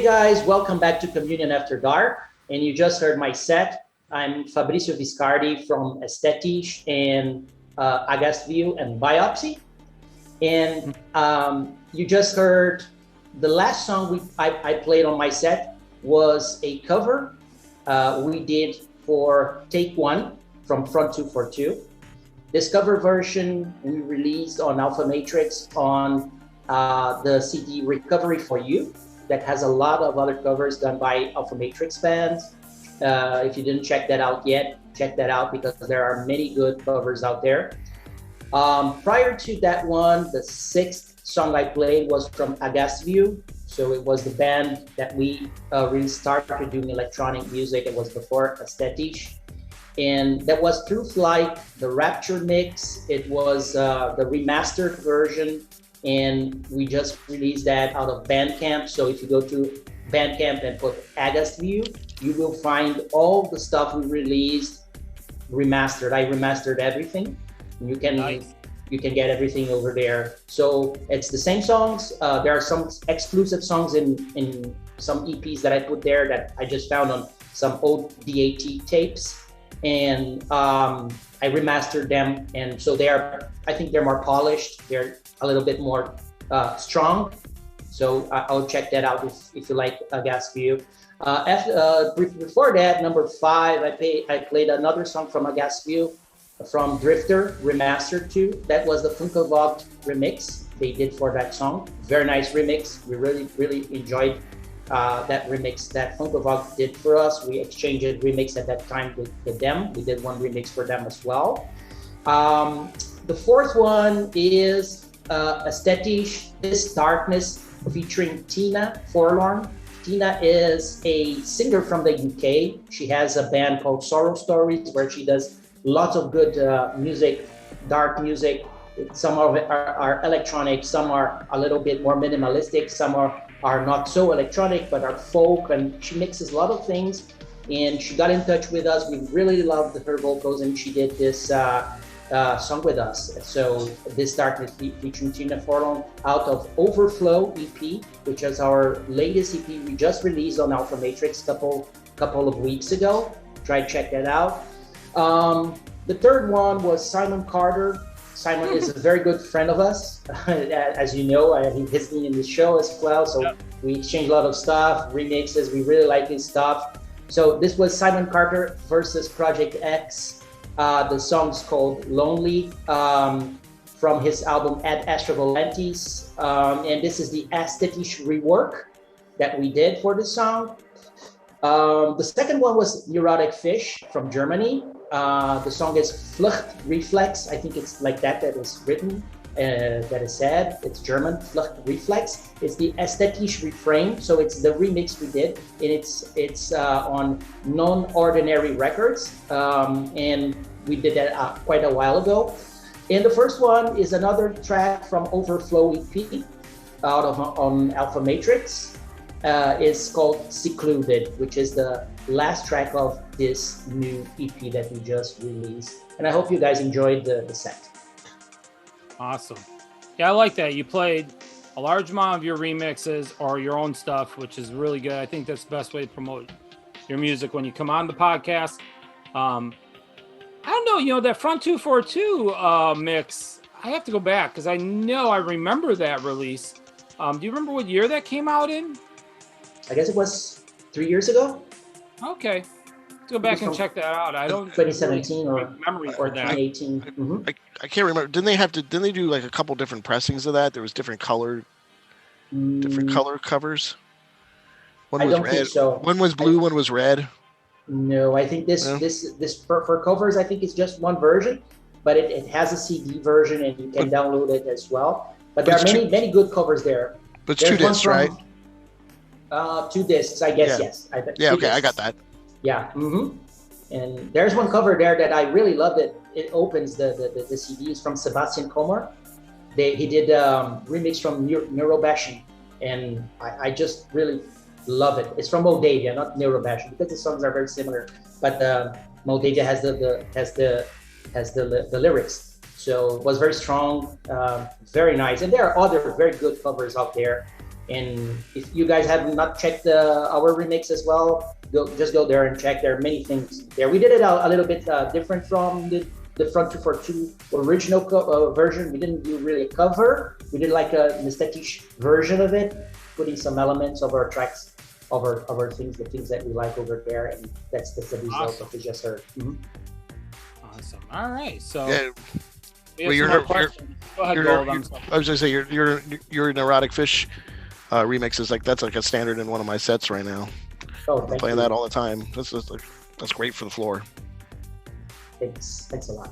guys, welcome back to Communion After Dark. And you just heard my set. I'm Fabrizio Viscardi from Aesthetische and View and Biopsy. And you just heard the last song I played on my set was a cover we did for Take One from Front 242. This cover version we released on Alpha Matrix on the CD Recovery for You that has a lot of other covers done by Alpha Matrix fans. If you didn't check that out yet, check that out because there are many good covers out there. Prior to that one, the sixth song I played was from Aghast View. So it was the band that we really started doing electronic music. It was before Aesthetische. And that was Through Flight, the Rapture mix. It was the remastered version. And we just released that out of Bandcamp. So if you go to Bandcamp and put Aghast View, you will find all the stuff we released remastered. I remastered everything. You can get everything over there. So it's the same songs. There are some exclusive songs in some EPs that I put there that I just found on some old DAT tapes. And I remastered them. And so I think they're more polished. They're a little bit more strong. So I'll check that out if you like Aghast View. Before that, number 5, I played another song from Aghast View from Drifter, Remastered 2. That was the Funkelvogt remix they did for that song. Very nice remix. We really, really enjoyed that remix that Funkelvogt did for us. We exchanged a remix at that time with them. We did one remix for them as well. The fourth one is Aesthetische, This Darkness, featuring Tina Forlorn. Tina is a singer from the UK. She has a band called Sorrow Stories where she does lots of good music, dark music. Some of it are electronic, some are a little bit more minimalistic, some are not so electronic but are folk, and she mixes a lot of things. And she got in touch with us. We really loved her vocals, and she did this song with us. So This Darkness featuring Tina Forlorn out of Overflow EP, which is our latest EP we just released on Alpha Matrix couple of weeks ago. Try to check that out. The third one was Simon Carter. Simon is a very good friend of us. As you know, he's been in the show as well. So we exchange a lot of stuff, remixes. We really like his stuff. So this was Simon Carter versus Project X. The song's called Lonely from his album Ad Astra Volantis. And this is the Aesthetische rework that we did for the song. The second one was Neurotic Fish from Germany. The song is Flucht Reflex. I think it's like that is written, that is said. It's German, Flucht Reflex. It's the Aesthetische refrain, so it's the remix we did, and it's on Non-Ordinary Records, and we did that quite a while ago. And the first one is another track from Overflow EP on Alpha Matrix. It's called Secluded, which is the last track of this new EP that we just released. And I hope you guys enjoyed the set. Awesome. Yeah, I like that. You played a large amount of your remixes or your own stuff, which is really good. I think that's the best way to promote your music when you come on the podcast. I don't know, that Front 242 mix, I have to go back because I remember that release. Do you remember what year that came out in? I guess it was 3 years ago. Okay. Let's go back and check that out. I don't 2017 really or memory for that. 2018. I can't remember. Didn't they do like a couple different pressings of that? There was different color covers. One was red. Think so. One was blue, one was red. No, I think this for covers, I think it's just one version, but it has a CD version and you can download it as well. But there are many good covers there. But it's 2 discs, right? 2 discs, I guess. Yeah. Yes. Yeah. Okay, I got that. Yeah. Mm-hmm. And there's one cover there that I really love. It opens the CDs from Sebastian Komar. He did remix from Neurobashing, and I just really love it. It's from Moldavia, not Neurobashing, because the songs are very similar. But Moldavia has the lyrics, so it was very strong, very nice. And there are other very good covers out there. And if you guys have not checked our remix as well, go there and check. There are many things there. We did it a little bit different from the Front 242 original version. We didn't do really a cover. We did like an Aesthetische version of it, putting some elements of our tracks, of our things, the things that we like over there, and that's the result of what you just heard. Mm-hmm. Awesome. All right. So Well, Go ahead, Gold. I'm sorry. I was gonna say your Neurotic Fish remix is that's like a standard in one of my sets right now. Oh, I'm playing that all the time. That's great for the floor. Thanks a lot.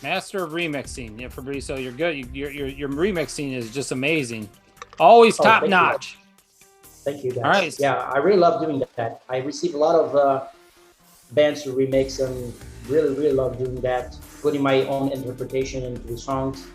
Master of remixing, yeah, Fabrizio, you're good. Your remixing is just amazing. Always top notch. Thank you, guys. All right. Yeah, I really love doing that. I receive a lot of bands to remix, and really love doing that. Putting my own interpretation into the songs.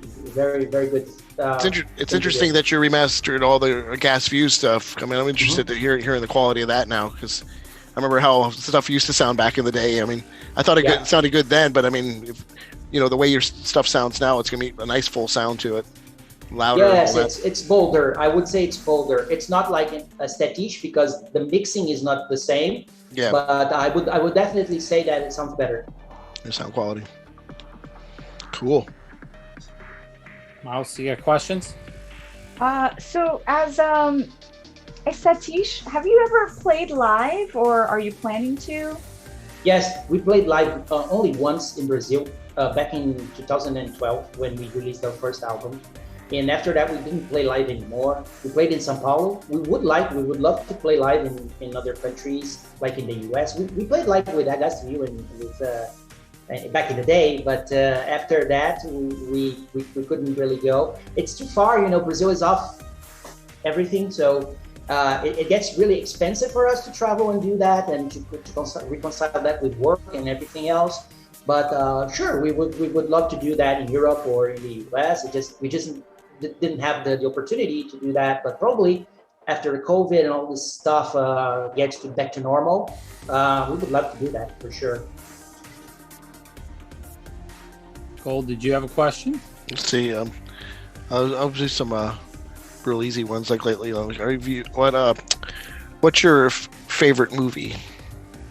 Very good. It's interesting that you remastered all the Gas View stuff. I mean, I'm interested to hearing the quality of that now, because I remember how stuff used to sound back in the day. I mean, I thought it sounded good then, but I mean, if, the way your stuff sounds now, it's gonna be a nice full sound to it, louder. Yes, it's bolder. I would say it's bolder. It's not like an Aesthetische because the mixing is not the same. Yeah. But I would definitely say that it sounds better. Your sound quality. Cool. Mouse, you got questions? So as Aesthetische, have you ever played live, or are you planning to? Yes, we played live only once in Brazil back in 2012 when we released our first album. And after that, we didn't play live anymore. We played in São Paulo. We would love to play live in other countries, like in the US. We played live with Agasview and with back in the day, but after that, we couldn't really go. It's too far, Brazil is off everything, so it gets really expensive for us to travel and do that, and to reconcile that with work and everything else. But sure, we would love to do that in Europe or in the US. We just didn't have the opportunity to do that. But probably after the COVID and all this stuff gets back to normal, we would love to do that for sure. Gold, did you have a question? Let's see. I'll do some real easy ones like lately. What's your favorite movie?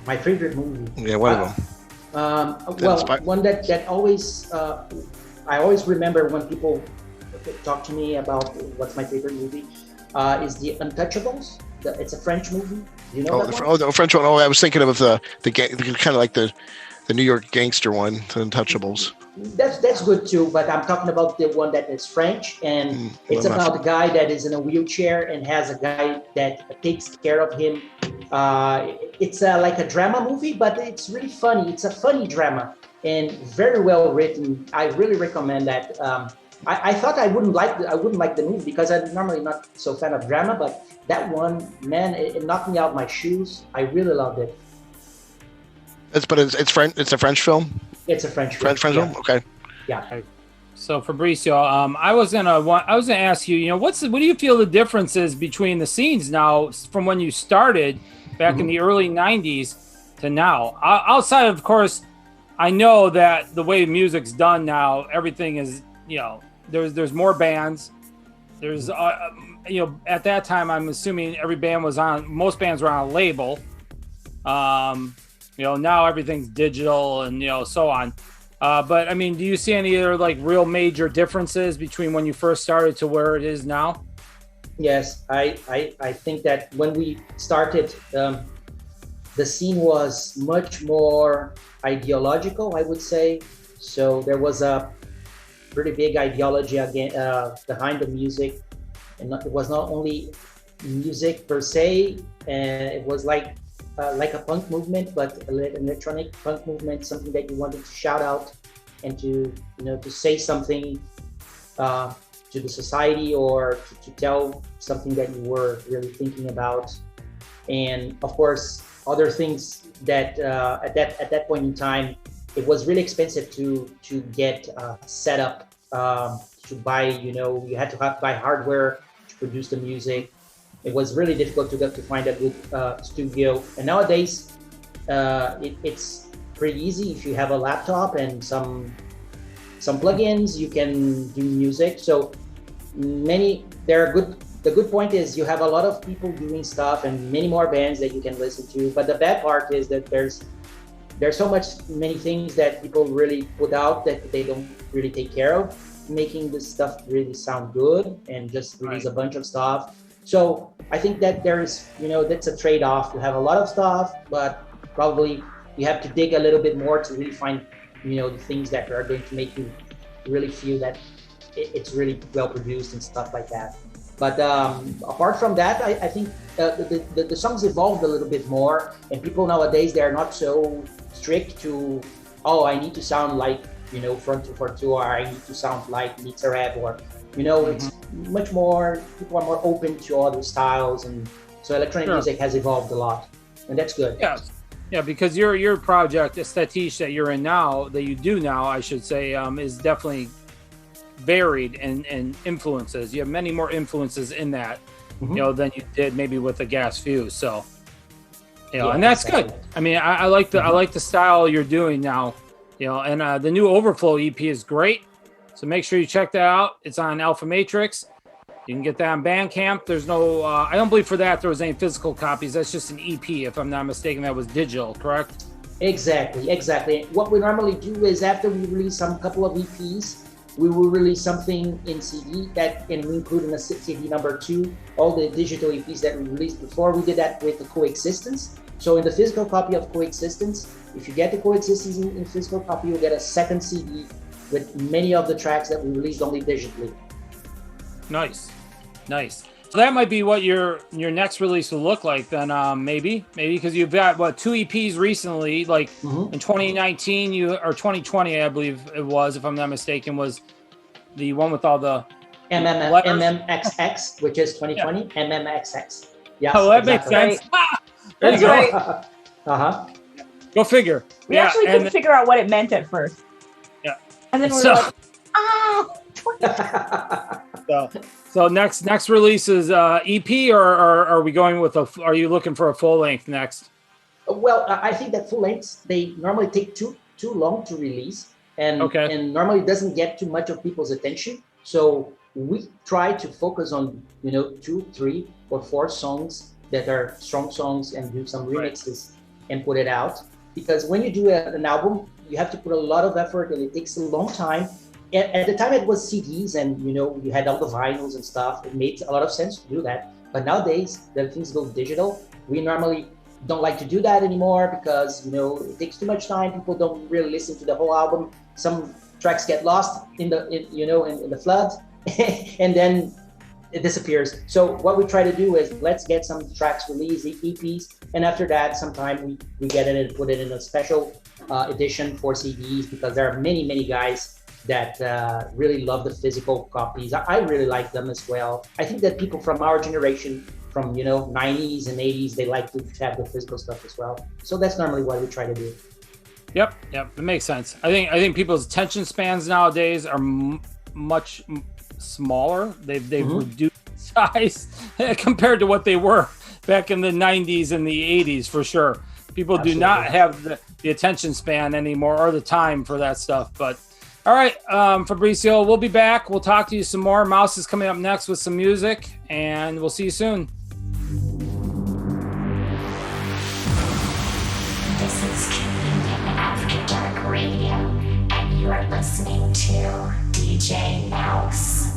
My favorite movie. Yeah, one of them. One that always I always remember when people talk to me about what's my favorite movie is The Untouchables. It's a French movie. Do you know that one? The French one. Oh, I was thinking of the kind of like the New York gangster one, The Untouchables. That's good too, but I'm talking about the one that is French, and it's about a guy that is in a wheelchair and has a guy that takes care of him. It's like a drama movie, but it's really funny. It's a funny drama and very well written. I really recommend that. I thought I wouldn't like the movie because I'm normally not so fan of drama, but that one, man, it knocked me out my shoes. I really loved it. It's French. It's a French film. It's a French film. French film. Okay. Yeah. So Fabrizio, I was gonna ask you. What do you feel the difference is between the scenes now from when you started back in the early '90s to now? Outside, of course, I know that the way music's done now, everything is there's more bands. There's at that time, I'm assuming most bands were on a label. Now everything's digital and so on. But I mean, do you see any other like real major differences between when you first started to where it is now? Yes, I think that when we started, the scene was much more ideological, I would say. So there was a pretty big ideology behind the music, and it was not only music per se, and it was like a punk movement, but an electronic punk movement, something that you wanted to shout out and to say something to the society, or to tell something that you were really thinking about. And of course, other things that at that point in time, it was really expensive to get set up, to buy. You had to buy hardware to produce the music. It was really difficult to find a good studio. And nowadays, it's pretty easy. If you have a laptop and some plugins, you can do music. So there are the good point is you have a lot of people doing stuff and many more bands that you can listen to. But the bad part is that there's so many things that people really put out that they don't really take care of, making this stuff really sound good and just release a bunch of stuff. So I think that there's, that's a trade-off. You have a lot of stuff, but probably you have to dig a little bit more to really find, the things that are going to make you really feel that it's really well produced and stuff like that. But apart from that, I think the songs evolved a little bit more, and people nowadays, they are not so strict to, I need to sound like, Front 242, or I need to sound like Nitzareb, or, it's much more, people are more open to other styles, and so electronic music has evolved a lot, and that's good. Yeah, because your project, Aesthetische, that you're in now, that you do now, I should say, is definitely varied and influences. You have many more influences in that, than you did maybe with the Gas Fuse. So, and that's good. I mean, I like the style you're doing now, and the new Overflow EP is great. So make sure you check that out. It's on Alpha Matrix. You can get that on Bandcamp. There's no, I don't believe for that there was any physical copies. That's just an EP, if I'm not mistaken. That was digital, correct? Exactly. What we normally do is after we release couple of EPs, we will release something in CD and we include in a CD number 2 all the digital EPs that we released before. We did that with the Coexistence. So in the physical copy of Coexistence, if you get the Coexistence in physical copy, you'll get a second CD with many of the tracks that we released only digitally. Nice. So that might be what your next release will look like then, maybe because you've got 2 EPs recently, like in 2019 or 2020, I believe it was, if I'm not mistaken, was the one with all the MMXX, which is 2020. MMXX. Yeah. Oh, that makes sense. There you go. Go figure. We actually couldn't figure out what it meant at first. Yeah. And then we were like, So next release is EP, or are we going with are you looking for a full length next? Well, I think that full lengths, they normally take too long to release, and normally doesn't get too much of people's attention. So we try to focus on 2, 3, or 4 songs that are strong songs and do some remixes and put it out. Because when you do an album, you have to put a lot of effort and it takes a long time. At the time it was CDs and you had all the vinyls and stuff. It made a lot of sense to do that. But nowadays that things go digital, we normally don't like to do that anymore because it takes too much time. People don't really listen to the whole album. Some tracks get lost in the flood and then it disappears. So what we try to do is let's get some tracks released, EPs, and after that sometime we get it and put it in a special edition for CDs, because there are many guys that really love the physical copies. I really like them as well. I think that people from our generation, from 90s and 80s, they like to have the physical stuff as well. So that's normally what we try to do. Yep, it makes sense. I think people's attention spans nowadays are much smaller. They've reduced size compared to what they were back in the 90s and the 80s, for sure. People do not have the attention span anymore or the time for that stuff. But all right, Fabricio, we'll be back. We'll talk to you some more. Mouse is coming up next with some music, and we'll see you soon. This is Communionafterdark Radio, and you are listening to DJ Mouse.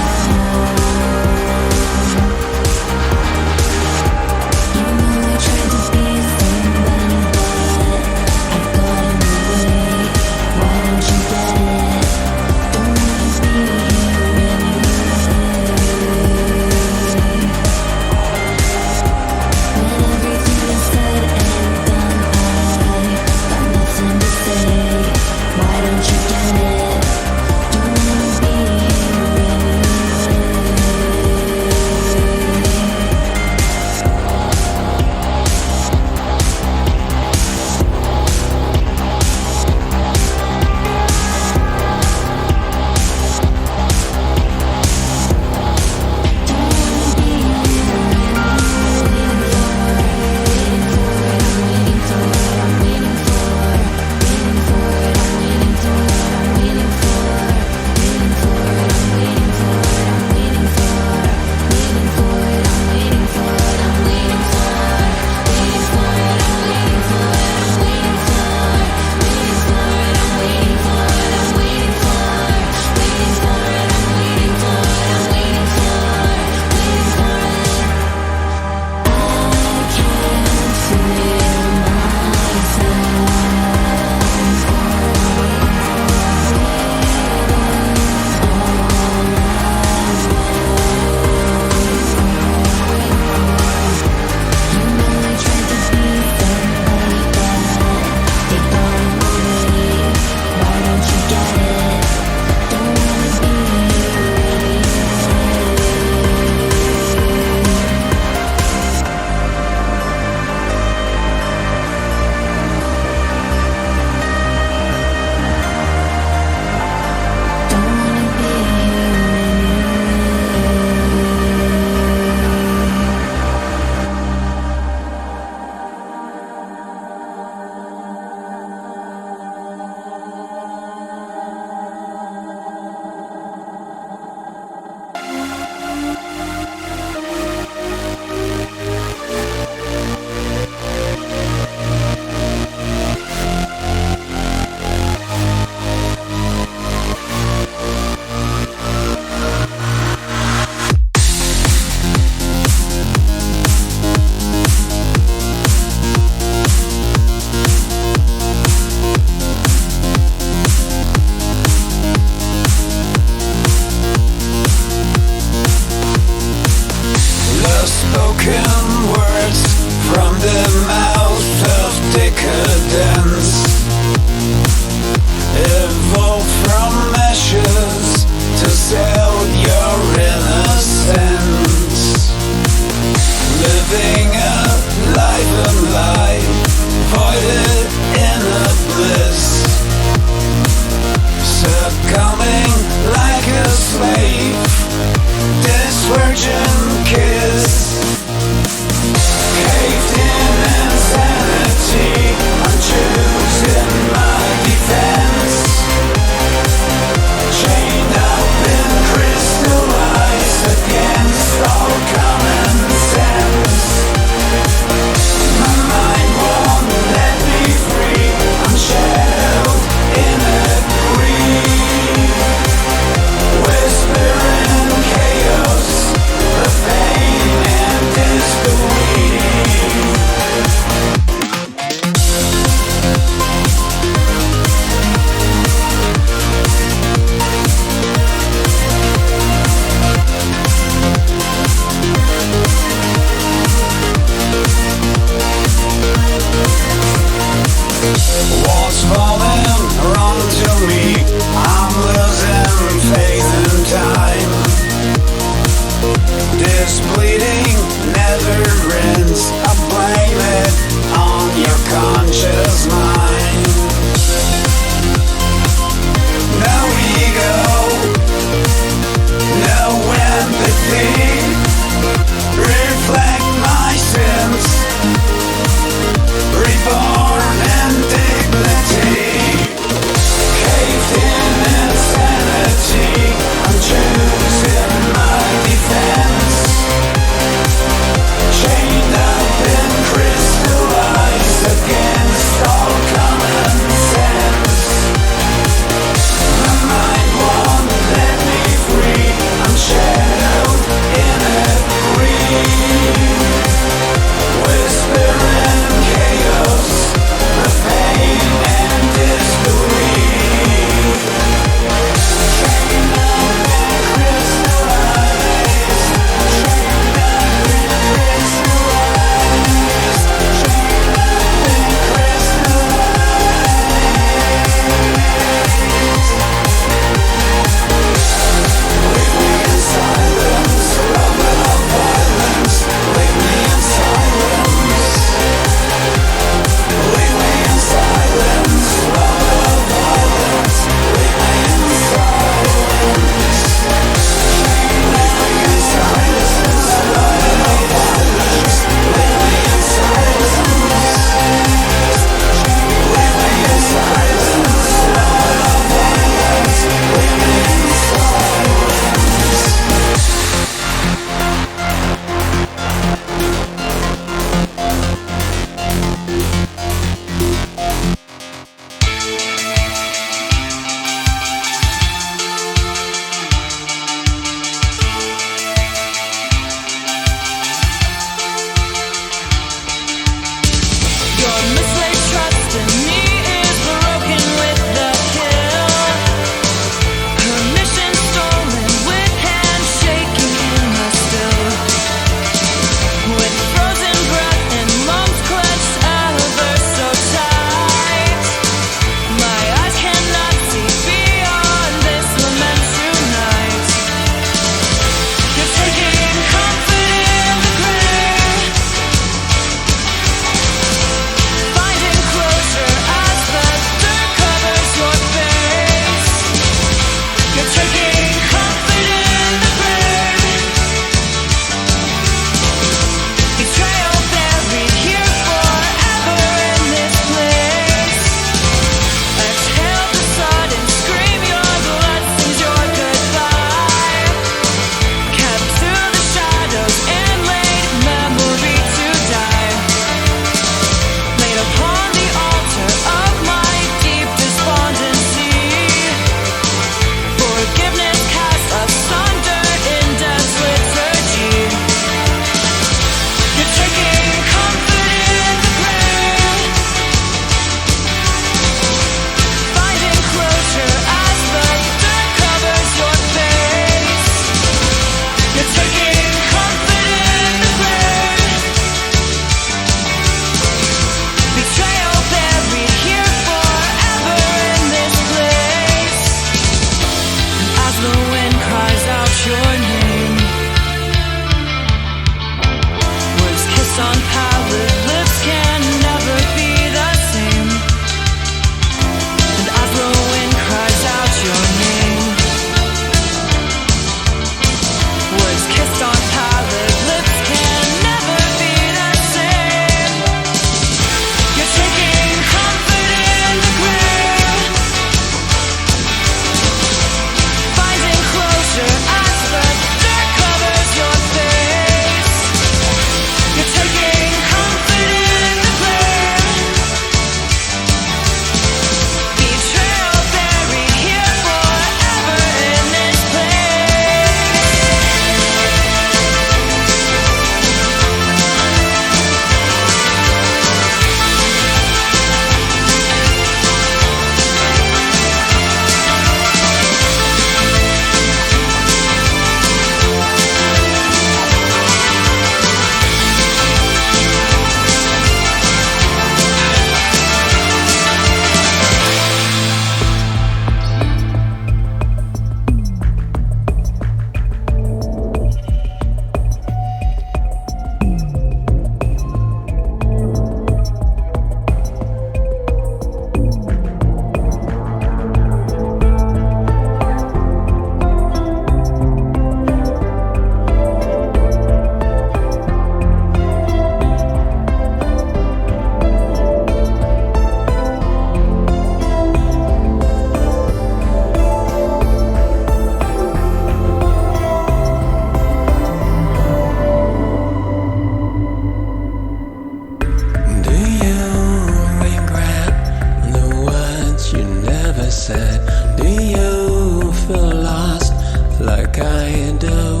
I do.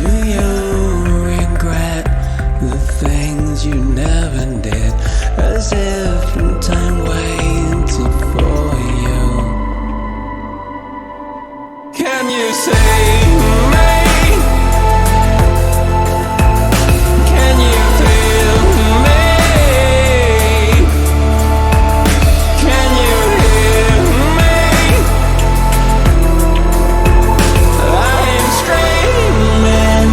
Do you regret the things you never did? As if time waited for you. Can you save me? Can you feel me? Can you hear me? I am screaming.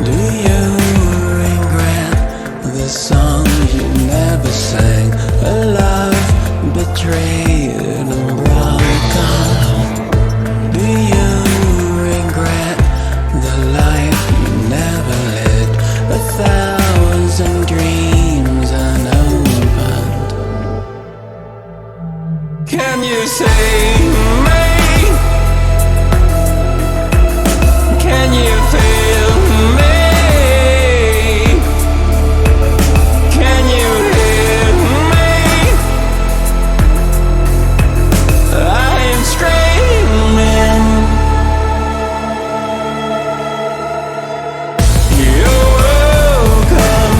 Do you regret the songs you never sang? A love betrayed and broken. Do you regret the life you never lived? 1,000 dreams unopened. Can you save me? Can you feel me? Can you hear me? I am screaming. You're welcome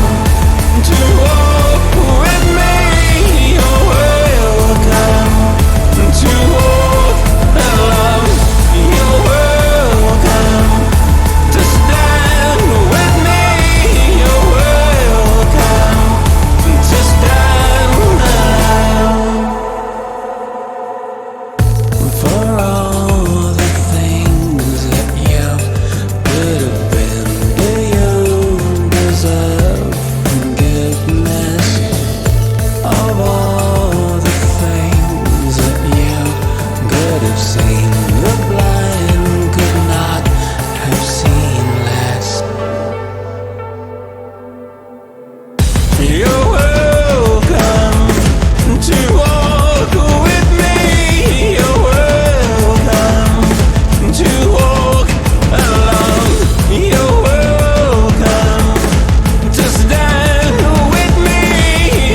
to walk with me. You're welcome to walk alone. You're welcome to stand with me. You're welcome to stand alone. For all the things that you could have been, do you deserve forgiveness? Of all the things that you could have seen, the blind could not have seen less. You're welcome to walk with me. You're welcome to walk alone. You're welcome to stand with me.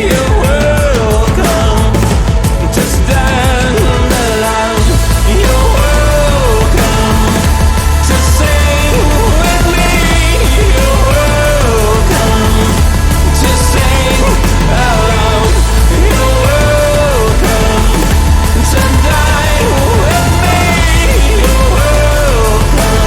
You're welcome to stand alone. You're welcome to sing with me. You're welcome to sing alone. You're welcome to die with me. You're welcome.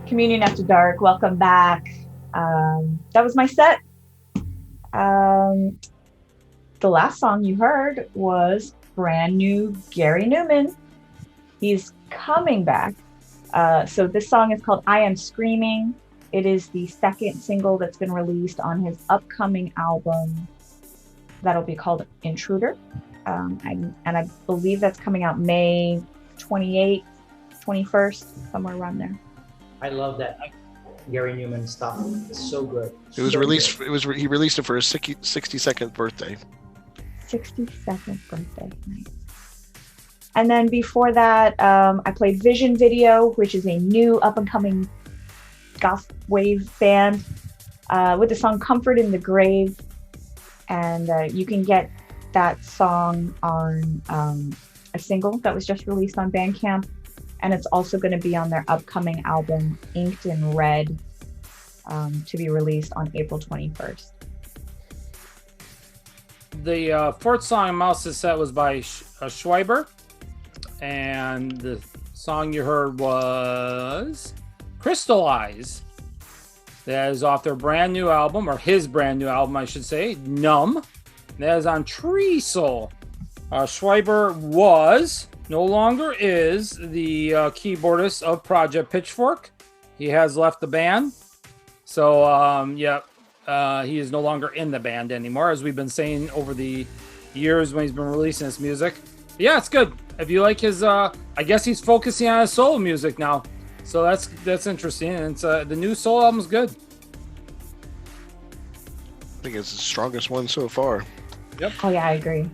Communion After Dark, welcome back. That was my set. The last song you heard was brand new Gary Newman. He's coming back. So this song is called I Am Screaming. It is the second single that's been released on his upcoming album that'll be called Intruder. And I believe that's coming out May 28th, 21st, somewhere around there. I love that Gary Newman stuff. It's so good. It was So released. good. He released it for his 62nd birthday. 62nd birthday. Nice. And then before that, I played Vision Video, which is a new up-and-coming goth wave band with the song Comfort in the Grave. And you can get that song on a single that was just released on Bandcamp. And it's also going to be on their upcoming album, Inked in Red, to be released on April 21st. The fourth song Mouse's set was by Schreiber, and the song you heard was Crystallize. That is off their brand new album, or his brand new album, I should say, Numb. That is on Tree Soul. Schreiber no longer is the keyboardist of Project Pitchfork. He has left the band. So, he is no longer in the band anymore, as we've been saying over the years when he's been releasing his music. But yeah, it's good. If you like his, I guess he's focusing on his solo music now. So that's interesting. And it's, the new solo album is good. I think it's the strongest one so far. Yep. Oh yeah, I agree.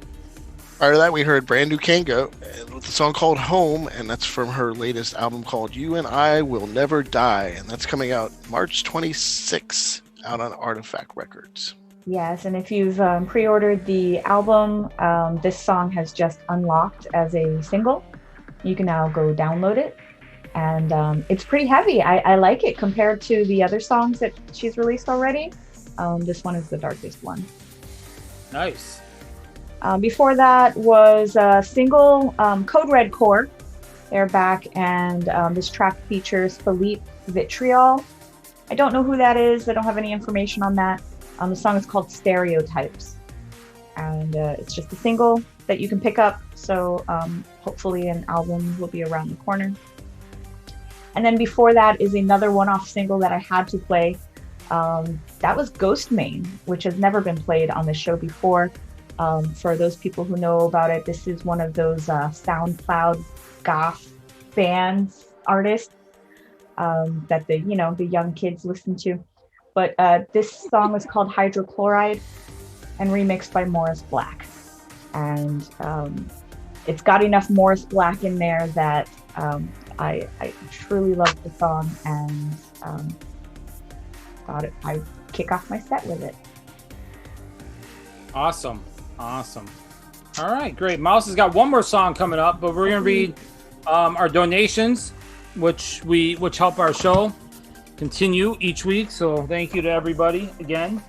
Prior to that, we heard Brand New Kango with the song called Home, and that's from her latest album called You and I Will Never Die, and that's coming out March 26th out on Artifact Records. Yes, and if you've pre-ordered the album, this song has just unlocked as a single. You can now go download it, and it's pretty heavy. I like it compared to the other songs that she's released already. This one is the darkest one. Nice. Before that was a single, Code Red Core. They're back, and this track features Philippe Vitriol. I don't know who that is. I don't have any information on that. The song is called Stereotypes, and it's just a single that you can pick up, so hopefully an album will be around the corner. And then before that is another one-off single that I had to play. That was Ghost Main, which has never been played on the show before. For those people who know about it, this is one of those SoundCloud goth bands, artists that the young kids listen to. But this song is called Hydrochloride and remixed by Morris Black. And it's got enough Morris Black in there that I truly love the song, and thought I'd kick off my set with it. Awesome. All right, great. Mouse has got one more song coming up, but we're going to read our donations, which help our show continue each week. So thank you to everybody again.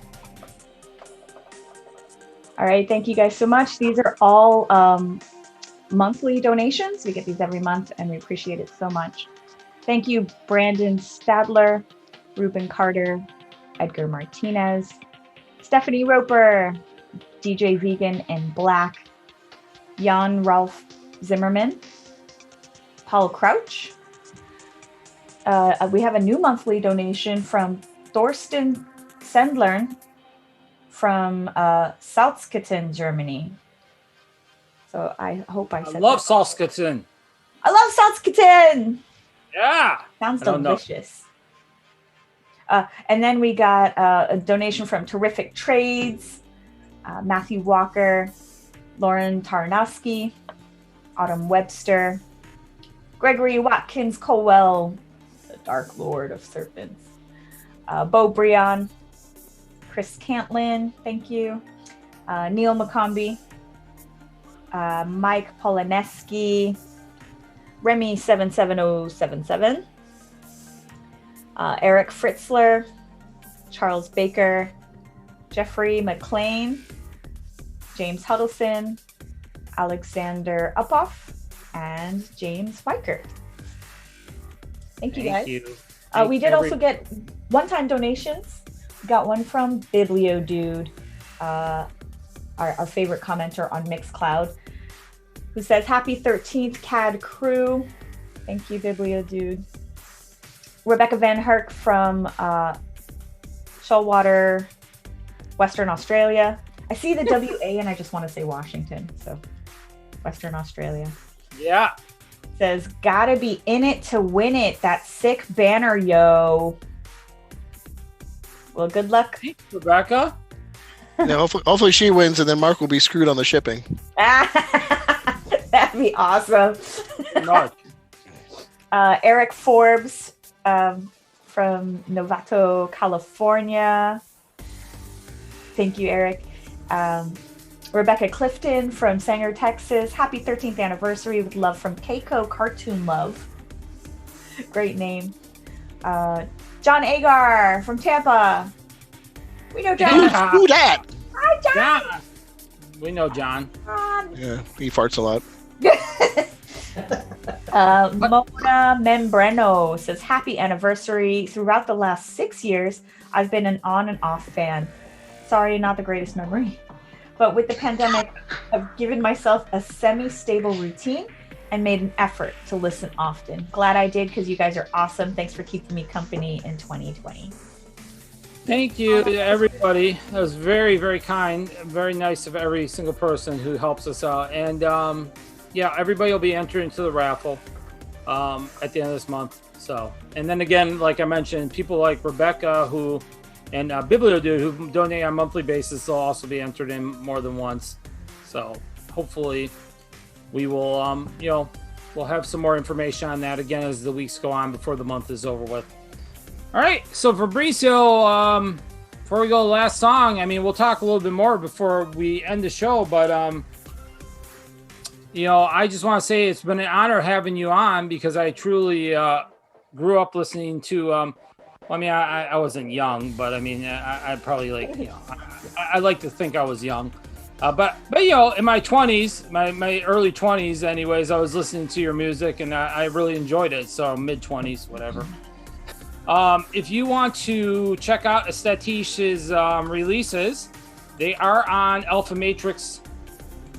All right, thank you guys so much. These are all monthly donations. We get these every month, and we appreciate it so much. Thank you, Brandon Stadler, Ruben Carter, Edgar Martinez, Stephanie Roper, DJ Vegan and Black, Jan Ralph Zimmerman, Paul Crouch. We have a new monthly donation from Thorsten Sendlern from Salzgitter, Germany. So I hope I said I love Salzgitter. I love Salzgitter. Yeah. Sounds delicious. And then we got a donation from Terrific Trades, Matthew Walker, Lauren Tarnowski, Autumn Webster, Gregory Watkins Colwell, the Dark Lord of Serpents, Bo Breon, Chris Cantlin, thank you, Neil McCombie, Mike Polaneski, Remy 77077, Eric Fritzler, Charles Baker, Jeffrey McLean, James Huddleston, Alexander Uphoff, and James Weicker. Thank you, guys. We did also get one-time donations. We got one from Biblio Dude, our favorite commenter on Mixcloud, who says, "Happy 13th, CAD crew." Thank you, Biblio Dude. Rebecca Van Herk from Shoalwater, Western Australia. I see the WA and I just want to say Washington, so Western Australia. Yeah. Says, "Gotta be in it to win it. That sick banner, yo." Well, good luck, Rebecca. Yeah, hopefully she wins, and then Mark will be screwed on the shipping. That'd be awesome. Eric Forbes from Novato, California. Thank you, Eric. Rebecca Clifton from Sanger, Texas. "Happy 13th anniversary with love from Keiko Cartoon Love." Great name. John Agar from Tampa. We know John. Who that? Hi, John. Yeah. We know John. Yeah, he farts a lot. Mona Membreno says, "Happy anniversary. Throughout the last 6 years, I've been an on and off fan. Sorry, not the greatest memory. But with the pandemic, I've given myself a semi-stable routine and made an effort to listen often. Glad I did, because you guys are awesome. Thanks for keeping me company in 2020. Thank you to everybody. That was very, very kind. Very nice of every single person who helps us out. And yeah, everybody will be entering into the raffle at the end of this month. So, and then again, like I mentioned, people like Rebecca and Biblio Dude who donate on a monthly basis, they'll also be entered in more than once. So hopefully we will, you know, we'll have some more information on that again as the weeks go on before the month is over with. All right, so Fabrizio, before we go to the last song, I mean, we'll talk a little bit more before we end the show, but you know, I just want to say it's been an honor having you on because I truly grew up listening to. I mean, I wasn't young, but I mean, I probably like, you know, I like to think I was young, but you know, in my 20s, my early 20s, anyways, I was listening to your music and I really enjoyed it. So mid 20s, whatever. If you want to check out Aestetiche's releases, they are on Alpha Matrix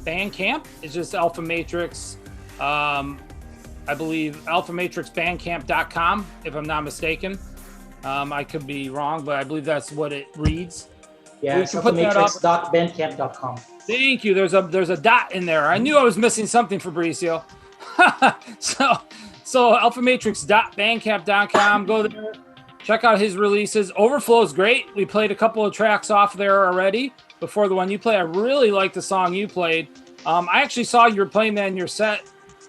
Bandcamp. It's just Alpha Matrix, I believe alphamatrixbandcamp.com, if I'm not mistaken. I could be wrong, but I believe that's what it reads. Yeah, it's alphamatrix.bandcamp.com. Thank you. There's a dot in there. I knew I was missing something, Fabrizio. So alphamatrix.bandcamp.com. Go there. Check out his releases. Overflow's great. We played a couple of tracks off there already before the one you played. I really liked the song you played. I actually saw you were playing that in your set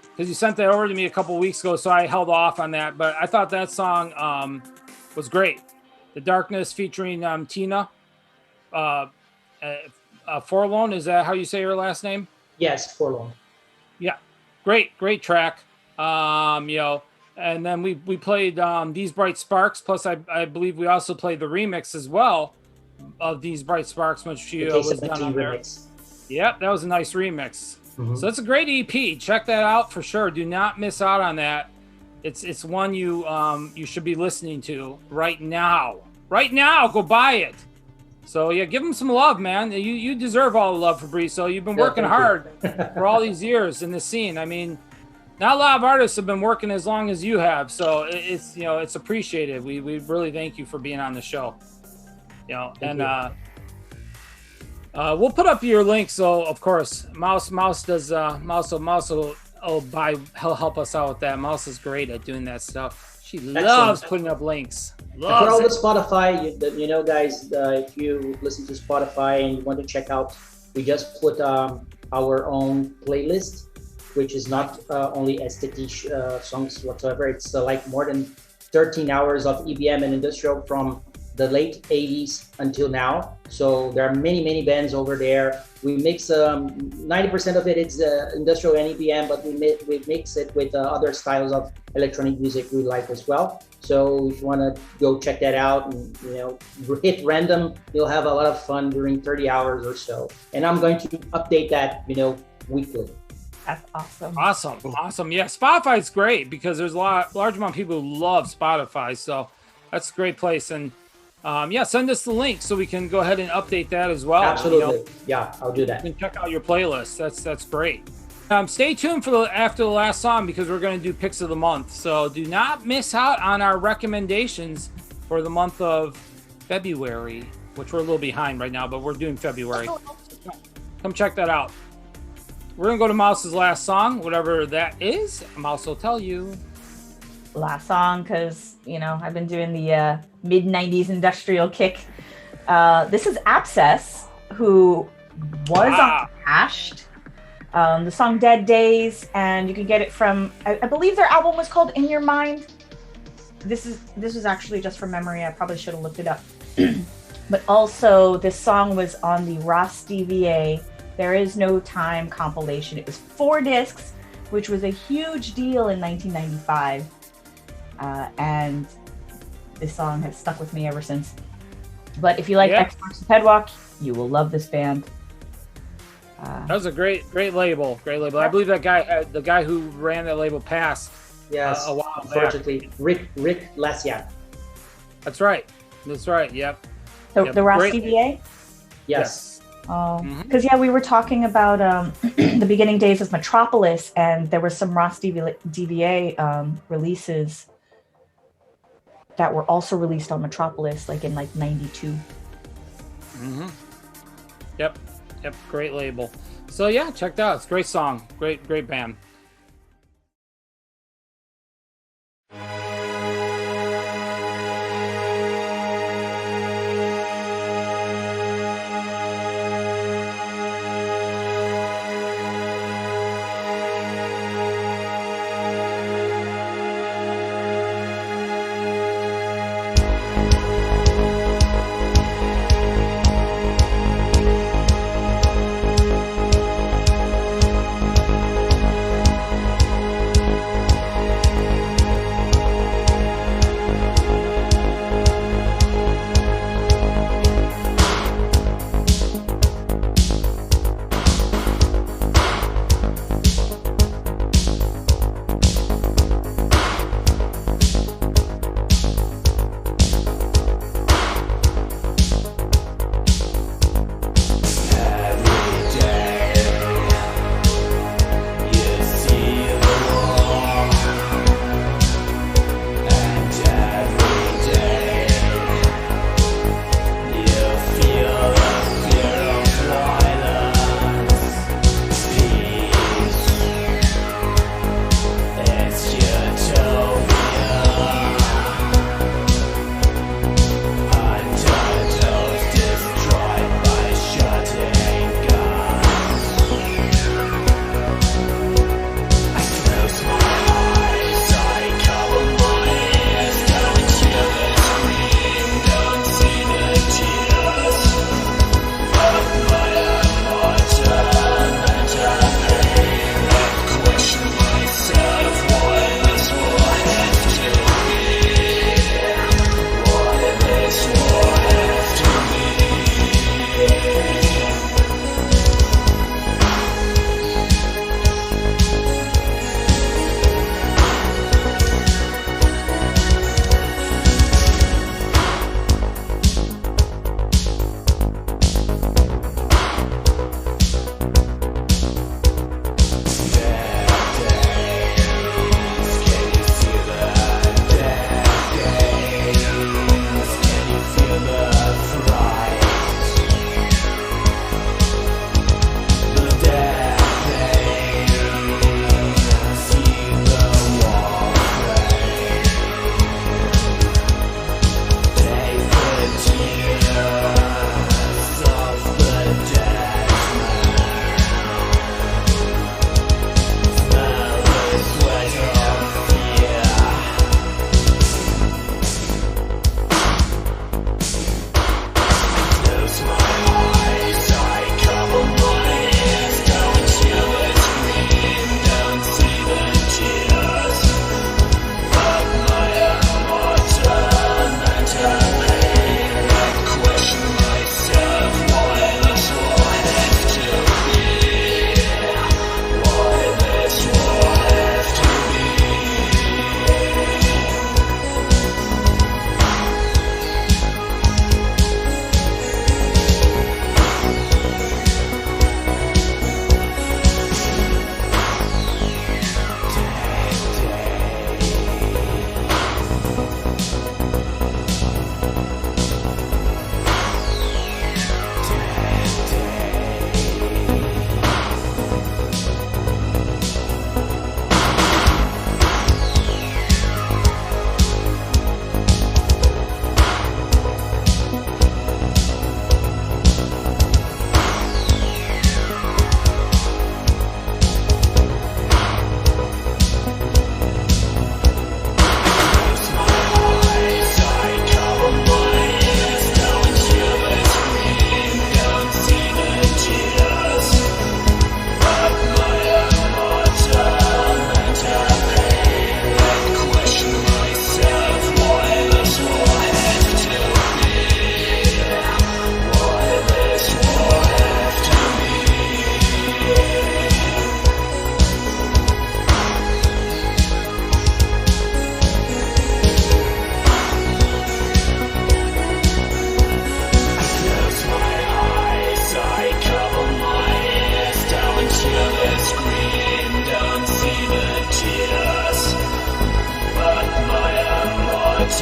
because you sent that over to me a couple of weeks ago, so I held off on that. But I thought that song was great. The Darkness featuring Tina Forlone. Is that how you say her last name? Yes, Forlone. Yeah, great track. You know, and then we played These Bright Sparks. Plus, I believe we also played the remix as well of These Bright Sparks, which was done on there. Yep, that was a nice remix. So that's a great EP. Check that out for sure. Do not miss out on that. It's one you should be listening to right now. Right now, go buy it. So yeah, give them some love, man. You deserve all the love, Fabrizio. You've been working hard for all these years in the scene. I mean, not a lot of artists have been working as long as you have. So it's, you know, it's appreciated. We really thank you for being on the show. You know, and we'll put up your link. So of course, Mouse does Mouse will he'll help us out with that. Mouse is great at doing that stuff. She loves putting up links. For all the Spotify, you know, guys, if you listen to Spotify and you want to check out, we just put our own playlist, which is not only Aesthetische songs whatsoever. It's like more than 13 hours of EBM and industrial from the late 80s until now. So there are many bands over there. We mix 90% of it is industrial and EBM, but we mix it with other styles of electronic music we like as well. So if you want to go check that out and, you know, hit random, you'll have a lot of fun during 30 hours or so. And I'm going to update that, you know, weekly. That's awesome. Awesome. Yeah, Spotify's great because there's a large amount of people who love Spotify. So that's a great place. And yeah, send us the link so we can go ahead and update that as well. Absolutely. You know? Yeah, I'll do that. You can check out your playlist. That's great. Stay tuned for after the last song because we're going to do picks of the month. So do not miss out on our recommendations for the month of February, which we're a little behind right now, but we're doing February. Come check that out. We're going to go to Mouse's last song, whatever that is. Mouse will tell you. Last song, because, you know, I've been doing the mid-90s industrial kick. This is Abscess, who was on Hashed. The song Dead Days, and you can get it from, I believe their album was called In Your Mind. This was actually just from memory. I probably should have looked it up. But also, this song was on the Ross DVA There Is No Time compilation. It was 4 discs, which was a huge deal in 1995. And this song has stuck with me ever since. But if you like X-Marks and Pedwalk, you will love this band. That was a great label. I believe the guy who ran that label passed. Yes, a while unfortunately, back. Rick Lasiak. That's right. Yep. The Ross DVA? Yes. Oh, because we were talking about the beginning days of Metropolis, and there were some Ross DVA releases that were also released on Metropolis, like in 92. Yep. Great label. So yeah, check that out. It's a great song. Great band.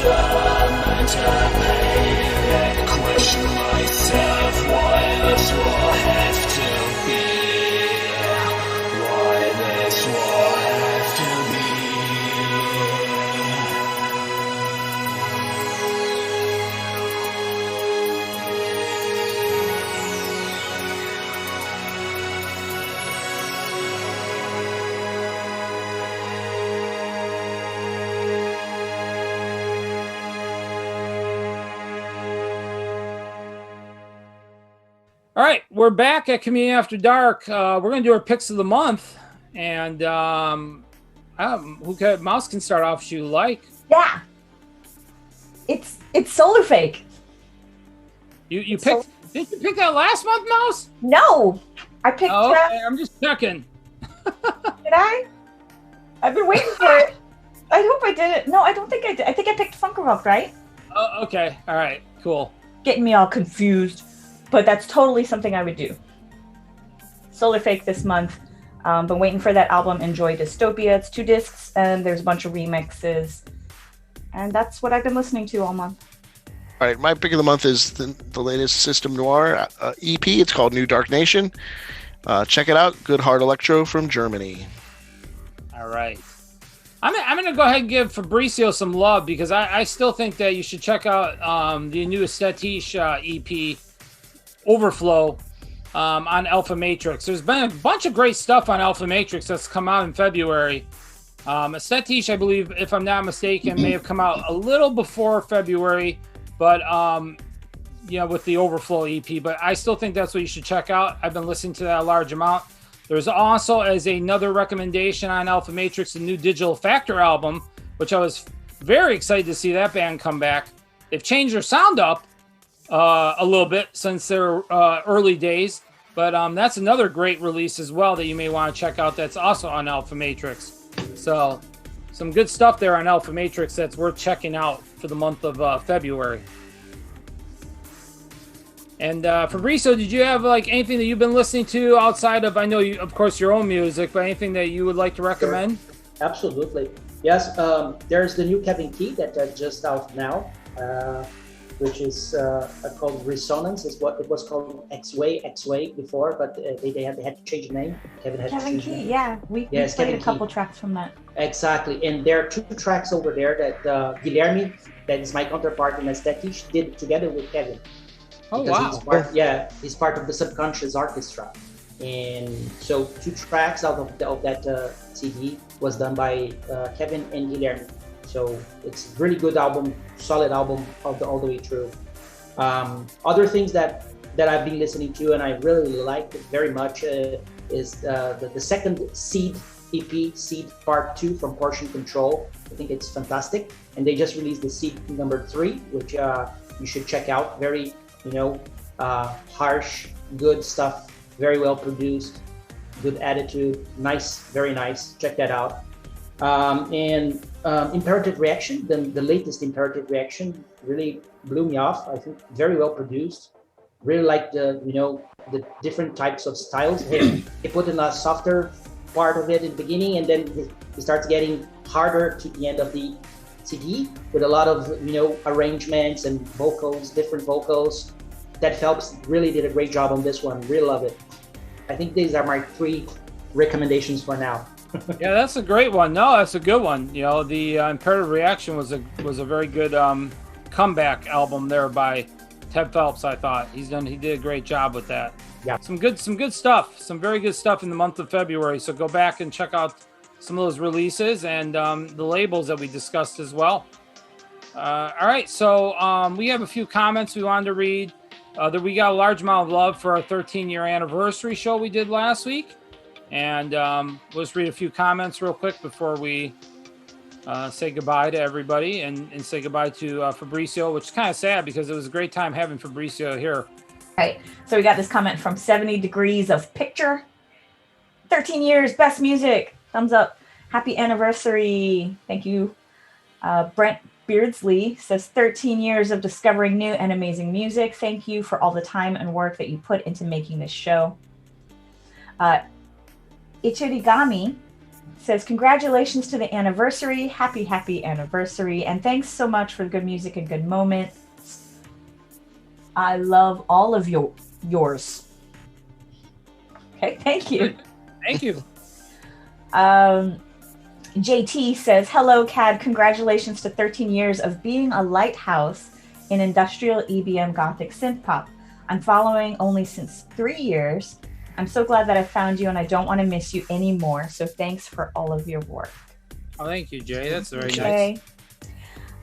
meant to be, and question myself why this will have to be, why this will have to be. All right, we're back at Community After Dark. We're going to do our picks of the month, and Mouse can start off if you like. Yeah, it's Solar Fake. You picked? Did you pick that last month, Mouse? No, I picked. Oh, okay. I'm just checking. Did I? I've been waiting for it. I hope I did it. No, I don't think I did. I think I picked Funkerrock, right? Oh, okay. All right. Cool. Getting me all confused. But that's totally something I would do. Solar Fake this month. Been waiting for that album, Enjoy Dystopia. It's 2 discs, and there's a bunch of remixes. And that's what I've been listening to all month. All right, my pick of the month is the latest System Noir EP. It's called New Dark Nation. Check it out. Good hard electro from Germany. All right. I'm going to go ahead and give Fabrizio some love because I still think that you should check out the new Aesthetische EP, Overflow, on Alpha Matrix. There's been a bunch of great stuff on Alpha Matrix that's come out in February. Aesthetische, I believe, if I'm not mistaken, may have come out a little before February, but with the Overflow EP. But I still think that's what you should check out. I've been listening to that a large amount. There's also, as another recommendation on Alpha Matrix, the new Digital Factor album, which I was very excited to see that band come back. They've changed their sound up a little bit since their early days, but that's another great release as well that you may want to check out. That's also on Alpha Matrix. So some good stuff there on Alpha Matrix that's worth checking out for the month of February. And Fabrizio, did you have like anything that you've been listening to outside of, I know you, of course, your own music, but anything that you would like to recommend? Sure. Absolutely. Yes, there's the new Kevin Key that just out now. Which is called Resonance. Is what it was called X-Way before, but they had to change the name. Kevin Key, yeah, we played a couple tracks from that. Exactly, and there are 2 tracks over there that Guilherme, that is my counterpart in Aesthetische, did together with Kevin. Oh wow! He's part of the Subconscious Orchestra, and so 2 tracks out of that CD was done by Kevin and Guilherme. So it's a really good album, solid album all the way through. Other things that I've been listening to and I really like it very much is the second Seed EP, Seed Part 2 from Portion Control. I think it's fantastic. And they just released the Seed number 3, which you should check out. Very, harsh, good stuff, very well produced, good attitude, nice, very nice. Check that out. And Imperative Reaction, the latest Imperative Reaction really blew me off. I think very well produced. Really like the different types of styles. He put in a softer part of it in the beginning, and then it starts getting harder to the end of the CD with a lot of arrangements and vocals, different vocals. That Phelps really did a great job on this one. Really love it. I think these are my 3 recommendations for now. Yeah, that's a great one. No, that's a good one. The Imperative Reaction was a very good comeback album there by Ted Phelps. I thought he did a great job with that. Yeah, some good stuff, some very good stuff in the month of February. So go back and check out some of those releases and the labels that we discussed as well. All right, so we have a few comments we wanted to read. That we got a large amount of love for our 13-year anniversary show we did last week. And let's read a few comments real quick before we say goodbye to everybody and say goodbye to Fabrizio, which is kind of sad because it was a great time having Fabrizio here. Right. So we got this comment from 70 Degrees of Picture. 13 years, best music. Thumbs up. Happy anniversary. Thank you. Brent Beardsley says 13 years of discovering new and amazing music. Thank you for all the time and work that you put into making this show. Ichirigami Says, congratulations to the anniversary. Happy anniversary. And thanks so much for the good music and good moments. I love all of yours. Okay, thank you. Thank you. JT says, hello, CAD. Congratulations to 13 years of being a lighthouse in industrial EBM Gothic synthpop. I'm following only since 3 years. I'm so glad that I found you, and I don't want to miss you anymore. So thanks for all of your work. Oh, thank you, Jay. That's very nice.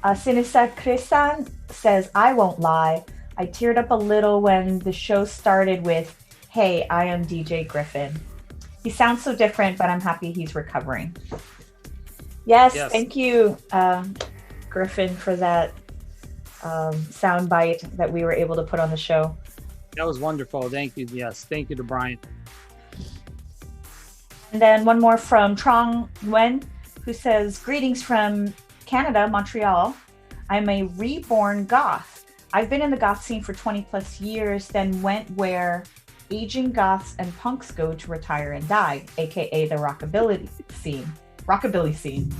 Sinisa Krisan says, I won't lie. I teared up a little when the show started with, hey, I am DJ Griffin. He sounds so different, but I'm happy he's recovering. Yes. Thank you, Griffin, for that sound bite that we were able to put on the show. That was wonderful. Thank you. Yes. Thank you to Brian. And then one more from Trong Nguyen, who says, greetings from Canada, Montreal. I'm a reborn goth. I've been in the goth scene for 20 plus years, then went where aging goths and punks go to retire and die, aka the rockabilly scene.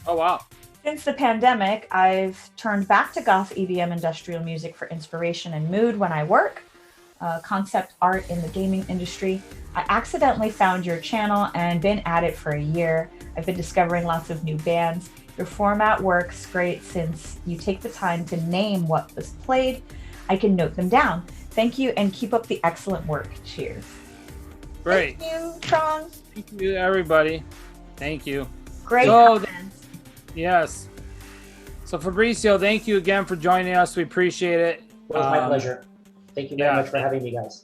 Oh, wow. Since the pandemic, I've turned back to goth EBM industrial music for inspiration and mood when I work, concept art in the gaming industry. I accidentally found your channel and been at it for a year. I've been discovering lots of new bands. Your format works great since you take the time to name what was played. I can note them down. Thank you and keep up the excellent work. Cheers. Great. Thank you, Trong. Thank you, everybody. Thank you. Great so, comments. Yes. So Fabrizio, thank you again for joining us. We appreciate it. It was my pleasure. Thank you very much for having me, guys.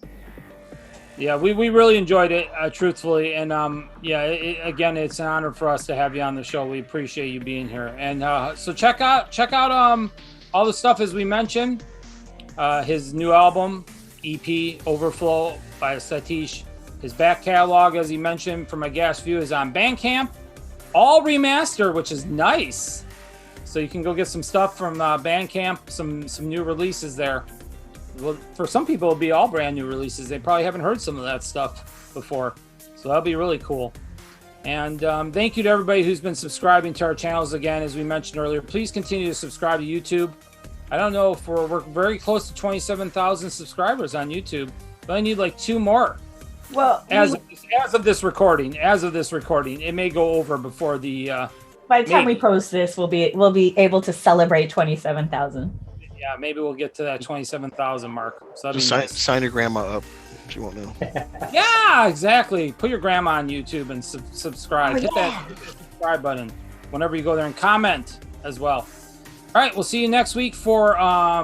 Yeah, we really enjoyed it, truthfully. And again, it's an honor for us to have you on the show. We appreciate you being here. And so check out all the stuff as we mentioned. His new album, EP, Overflow by Aesthetische. His back catalog, as he mentioned from my guest view, is on Bandcamp. All remastered, which is nice. So you can go get some stuff from Bandcamp, some new releases there. Well, for some people, it'll be all brand new releases. They probably haven't heard some of that stuff before. So that'll be really cool. And thank you to everybody who's been subscribing to our channels again, as we mentioned earlier. Please continue to subscribe to YouTube. I don't know if we're very close to 27,000 subscribers on YouTube. But I need like 2 more. Well, as of this recording, it may go over before the. By the time we post this, we'll be able to celebrate 27,000. Yeah, maybe we'll get to that 27,000 mark. So just sign your grandma up. She won't know. Yeah, exactly. Put your grandma on YouTube and subscribe. Hit that subscribe button whenever you go there and comment as well. All right, we'll see you next week for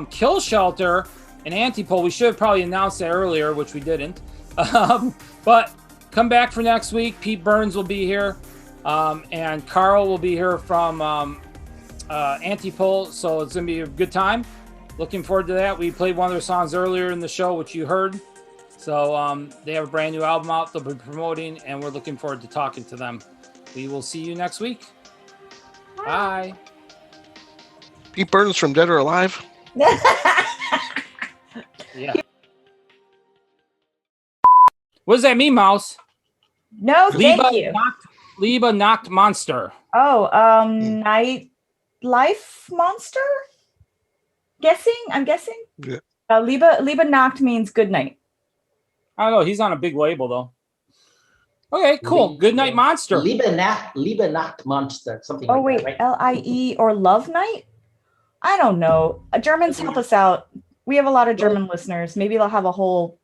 Kill Shelter and Antipole. We should have probably announced that earlier, which we didn't. But come back for next week. Pete Burns will be here, and Carl will be here from Antipole. So it's gonna be a good time. Looking forward to that. We played one of their songs earlier in the show, which you heard. So they have a brand new album out they'll be promoting, and we're looking forward to talking to them. We will see you next week. Bye. Pete Burns from Dead or Alive. Yeah. What does that mean, Mouse? No, thank you. Liebe Nacht Monster. Oh, Night Life Monster? I'm guessing? Yeah. Liebe Nacht means good night. I don't know. He's on a big label, though. Okay, cool. Good night, Monster. Liebe Nacht Monster. Something like wait, that, right? L-I-E or Love Night? I don't know. Germans help us out. We have a lot of German listeners. Maybe they'll have a whole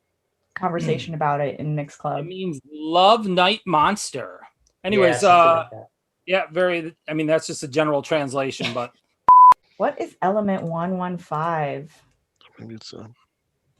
conversation about it in Mix Club. It means Love Night Monster. Anyways, like that's just a general translation, but what is Element 115? Maybe it's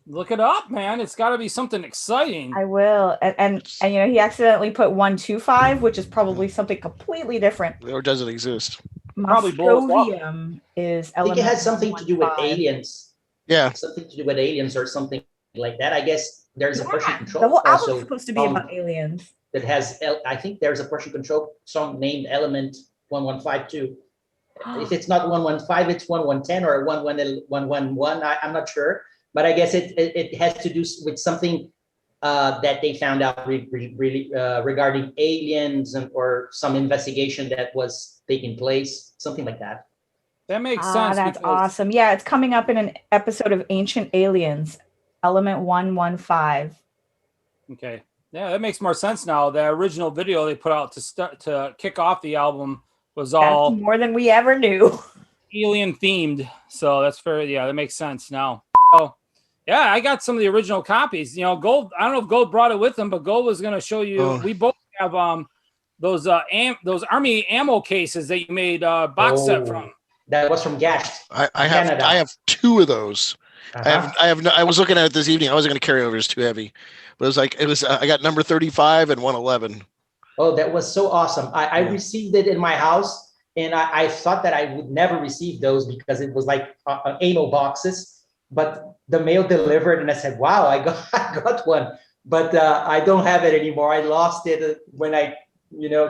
look it up, man. It's got to be something exciting. I will. And he accidentally put 125, which is probably something completely different. Or does it exist? Moscovium is I think it has something to do with 115. aliens. Yeah. Something to do with aliens or something like that. I guess there's a Persian Control. The whole album also is supposed to be about aliens. That has, I think there's a Persian Control song named Element 115 too. If it's not 115, it's 1110 or 111. I'm not sure. But I guess it has to do with something that they found out regarding aliens or some investigation that was taking place, something like that. That makes sense. That's because- awesome. Yeah, it's coming up in an episode of Ancient Aliens, Element 115. Okay. Yeah, that makes more sense now. The original video they put out to kick off the album was all That's more than we ever knew. alien themed. So that's fair. Yeah, that makes sense now. Oh, yeah, I got some of the original copies. You know, Gold. I don't know if Gold brought it with him, but Gold was going to show you. Oh. We both have those army ammo cases that you made box set from. That was from Gash. I have two of those. I was looking at it this evening. I wasn't going to carry over; it's too heavy. But it was. I got number 35 and 111. Oh, that was so awesome! I received it in my house, and I thought that I would never receive those because it was like ammo boxes. But the mail delivered, and I said, "Wow, I got one." But I don't have it anymore. I lost it when I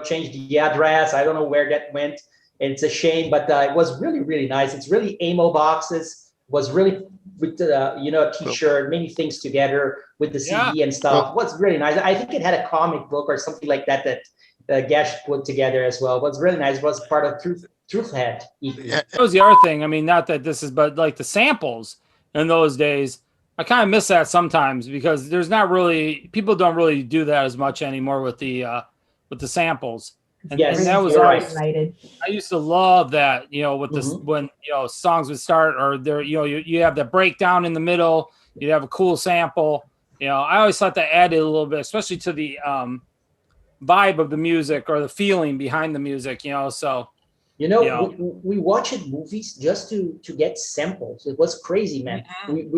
changed the address. I don't know where that went. It's a shame, but it was really, really nice. It's really ammo boxes. Was really with a T-shirt, many things together with the CD and stuff. Was really nice. I think it had a comic book or something like that Gash put together as well. It was really nice. It was part of Truth Head. That was the other thing. I mean, not that this is, but like the samples in those days, I kind of miss that sometimes because there's not really people don't really do that as much anymore with the samples. And, yes, and that was you're always, right. I used to love that, with this when songs would start or there, you have the breakdown in the middle, you have a cool sample. I always thought that added a little bit, especially to the vibe of the music or the feeling behind the music, so we watched movies just to get samples. It was crazy, man. We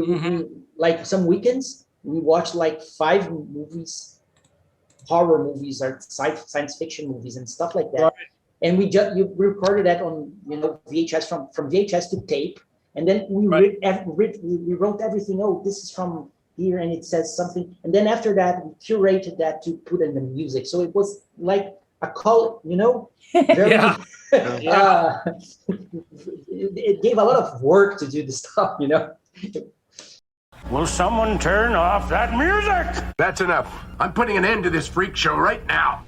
like some weekends we watched like 5 movies, horror movies or science fiction movies and stuff like that. Right. And we recorded that on VHS from VHS to tape, and then we wrote everything. Oh, this is from here, and it says something. And then after that, we curated that to put in the music. So it was like a call, very. It gave a lot of work to do the stuff, Will someone turn off that music? That's enough. I'm putting an end to this freak show right now.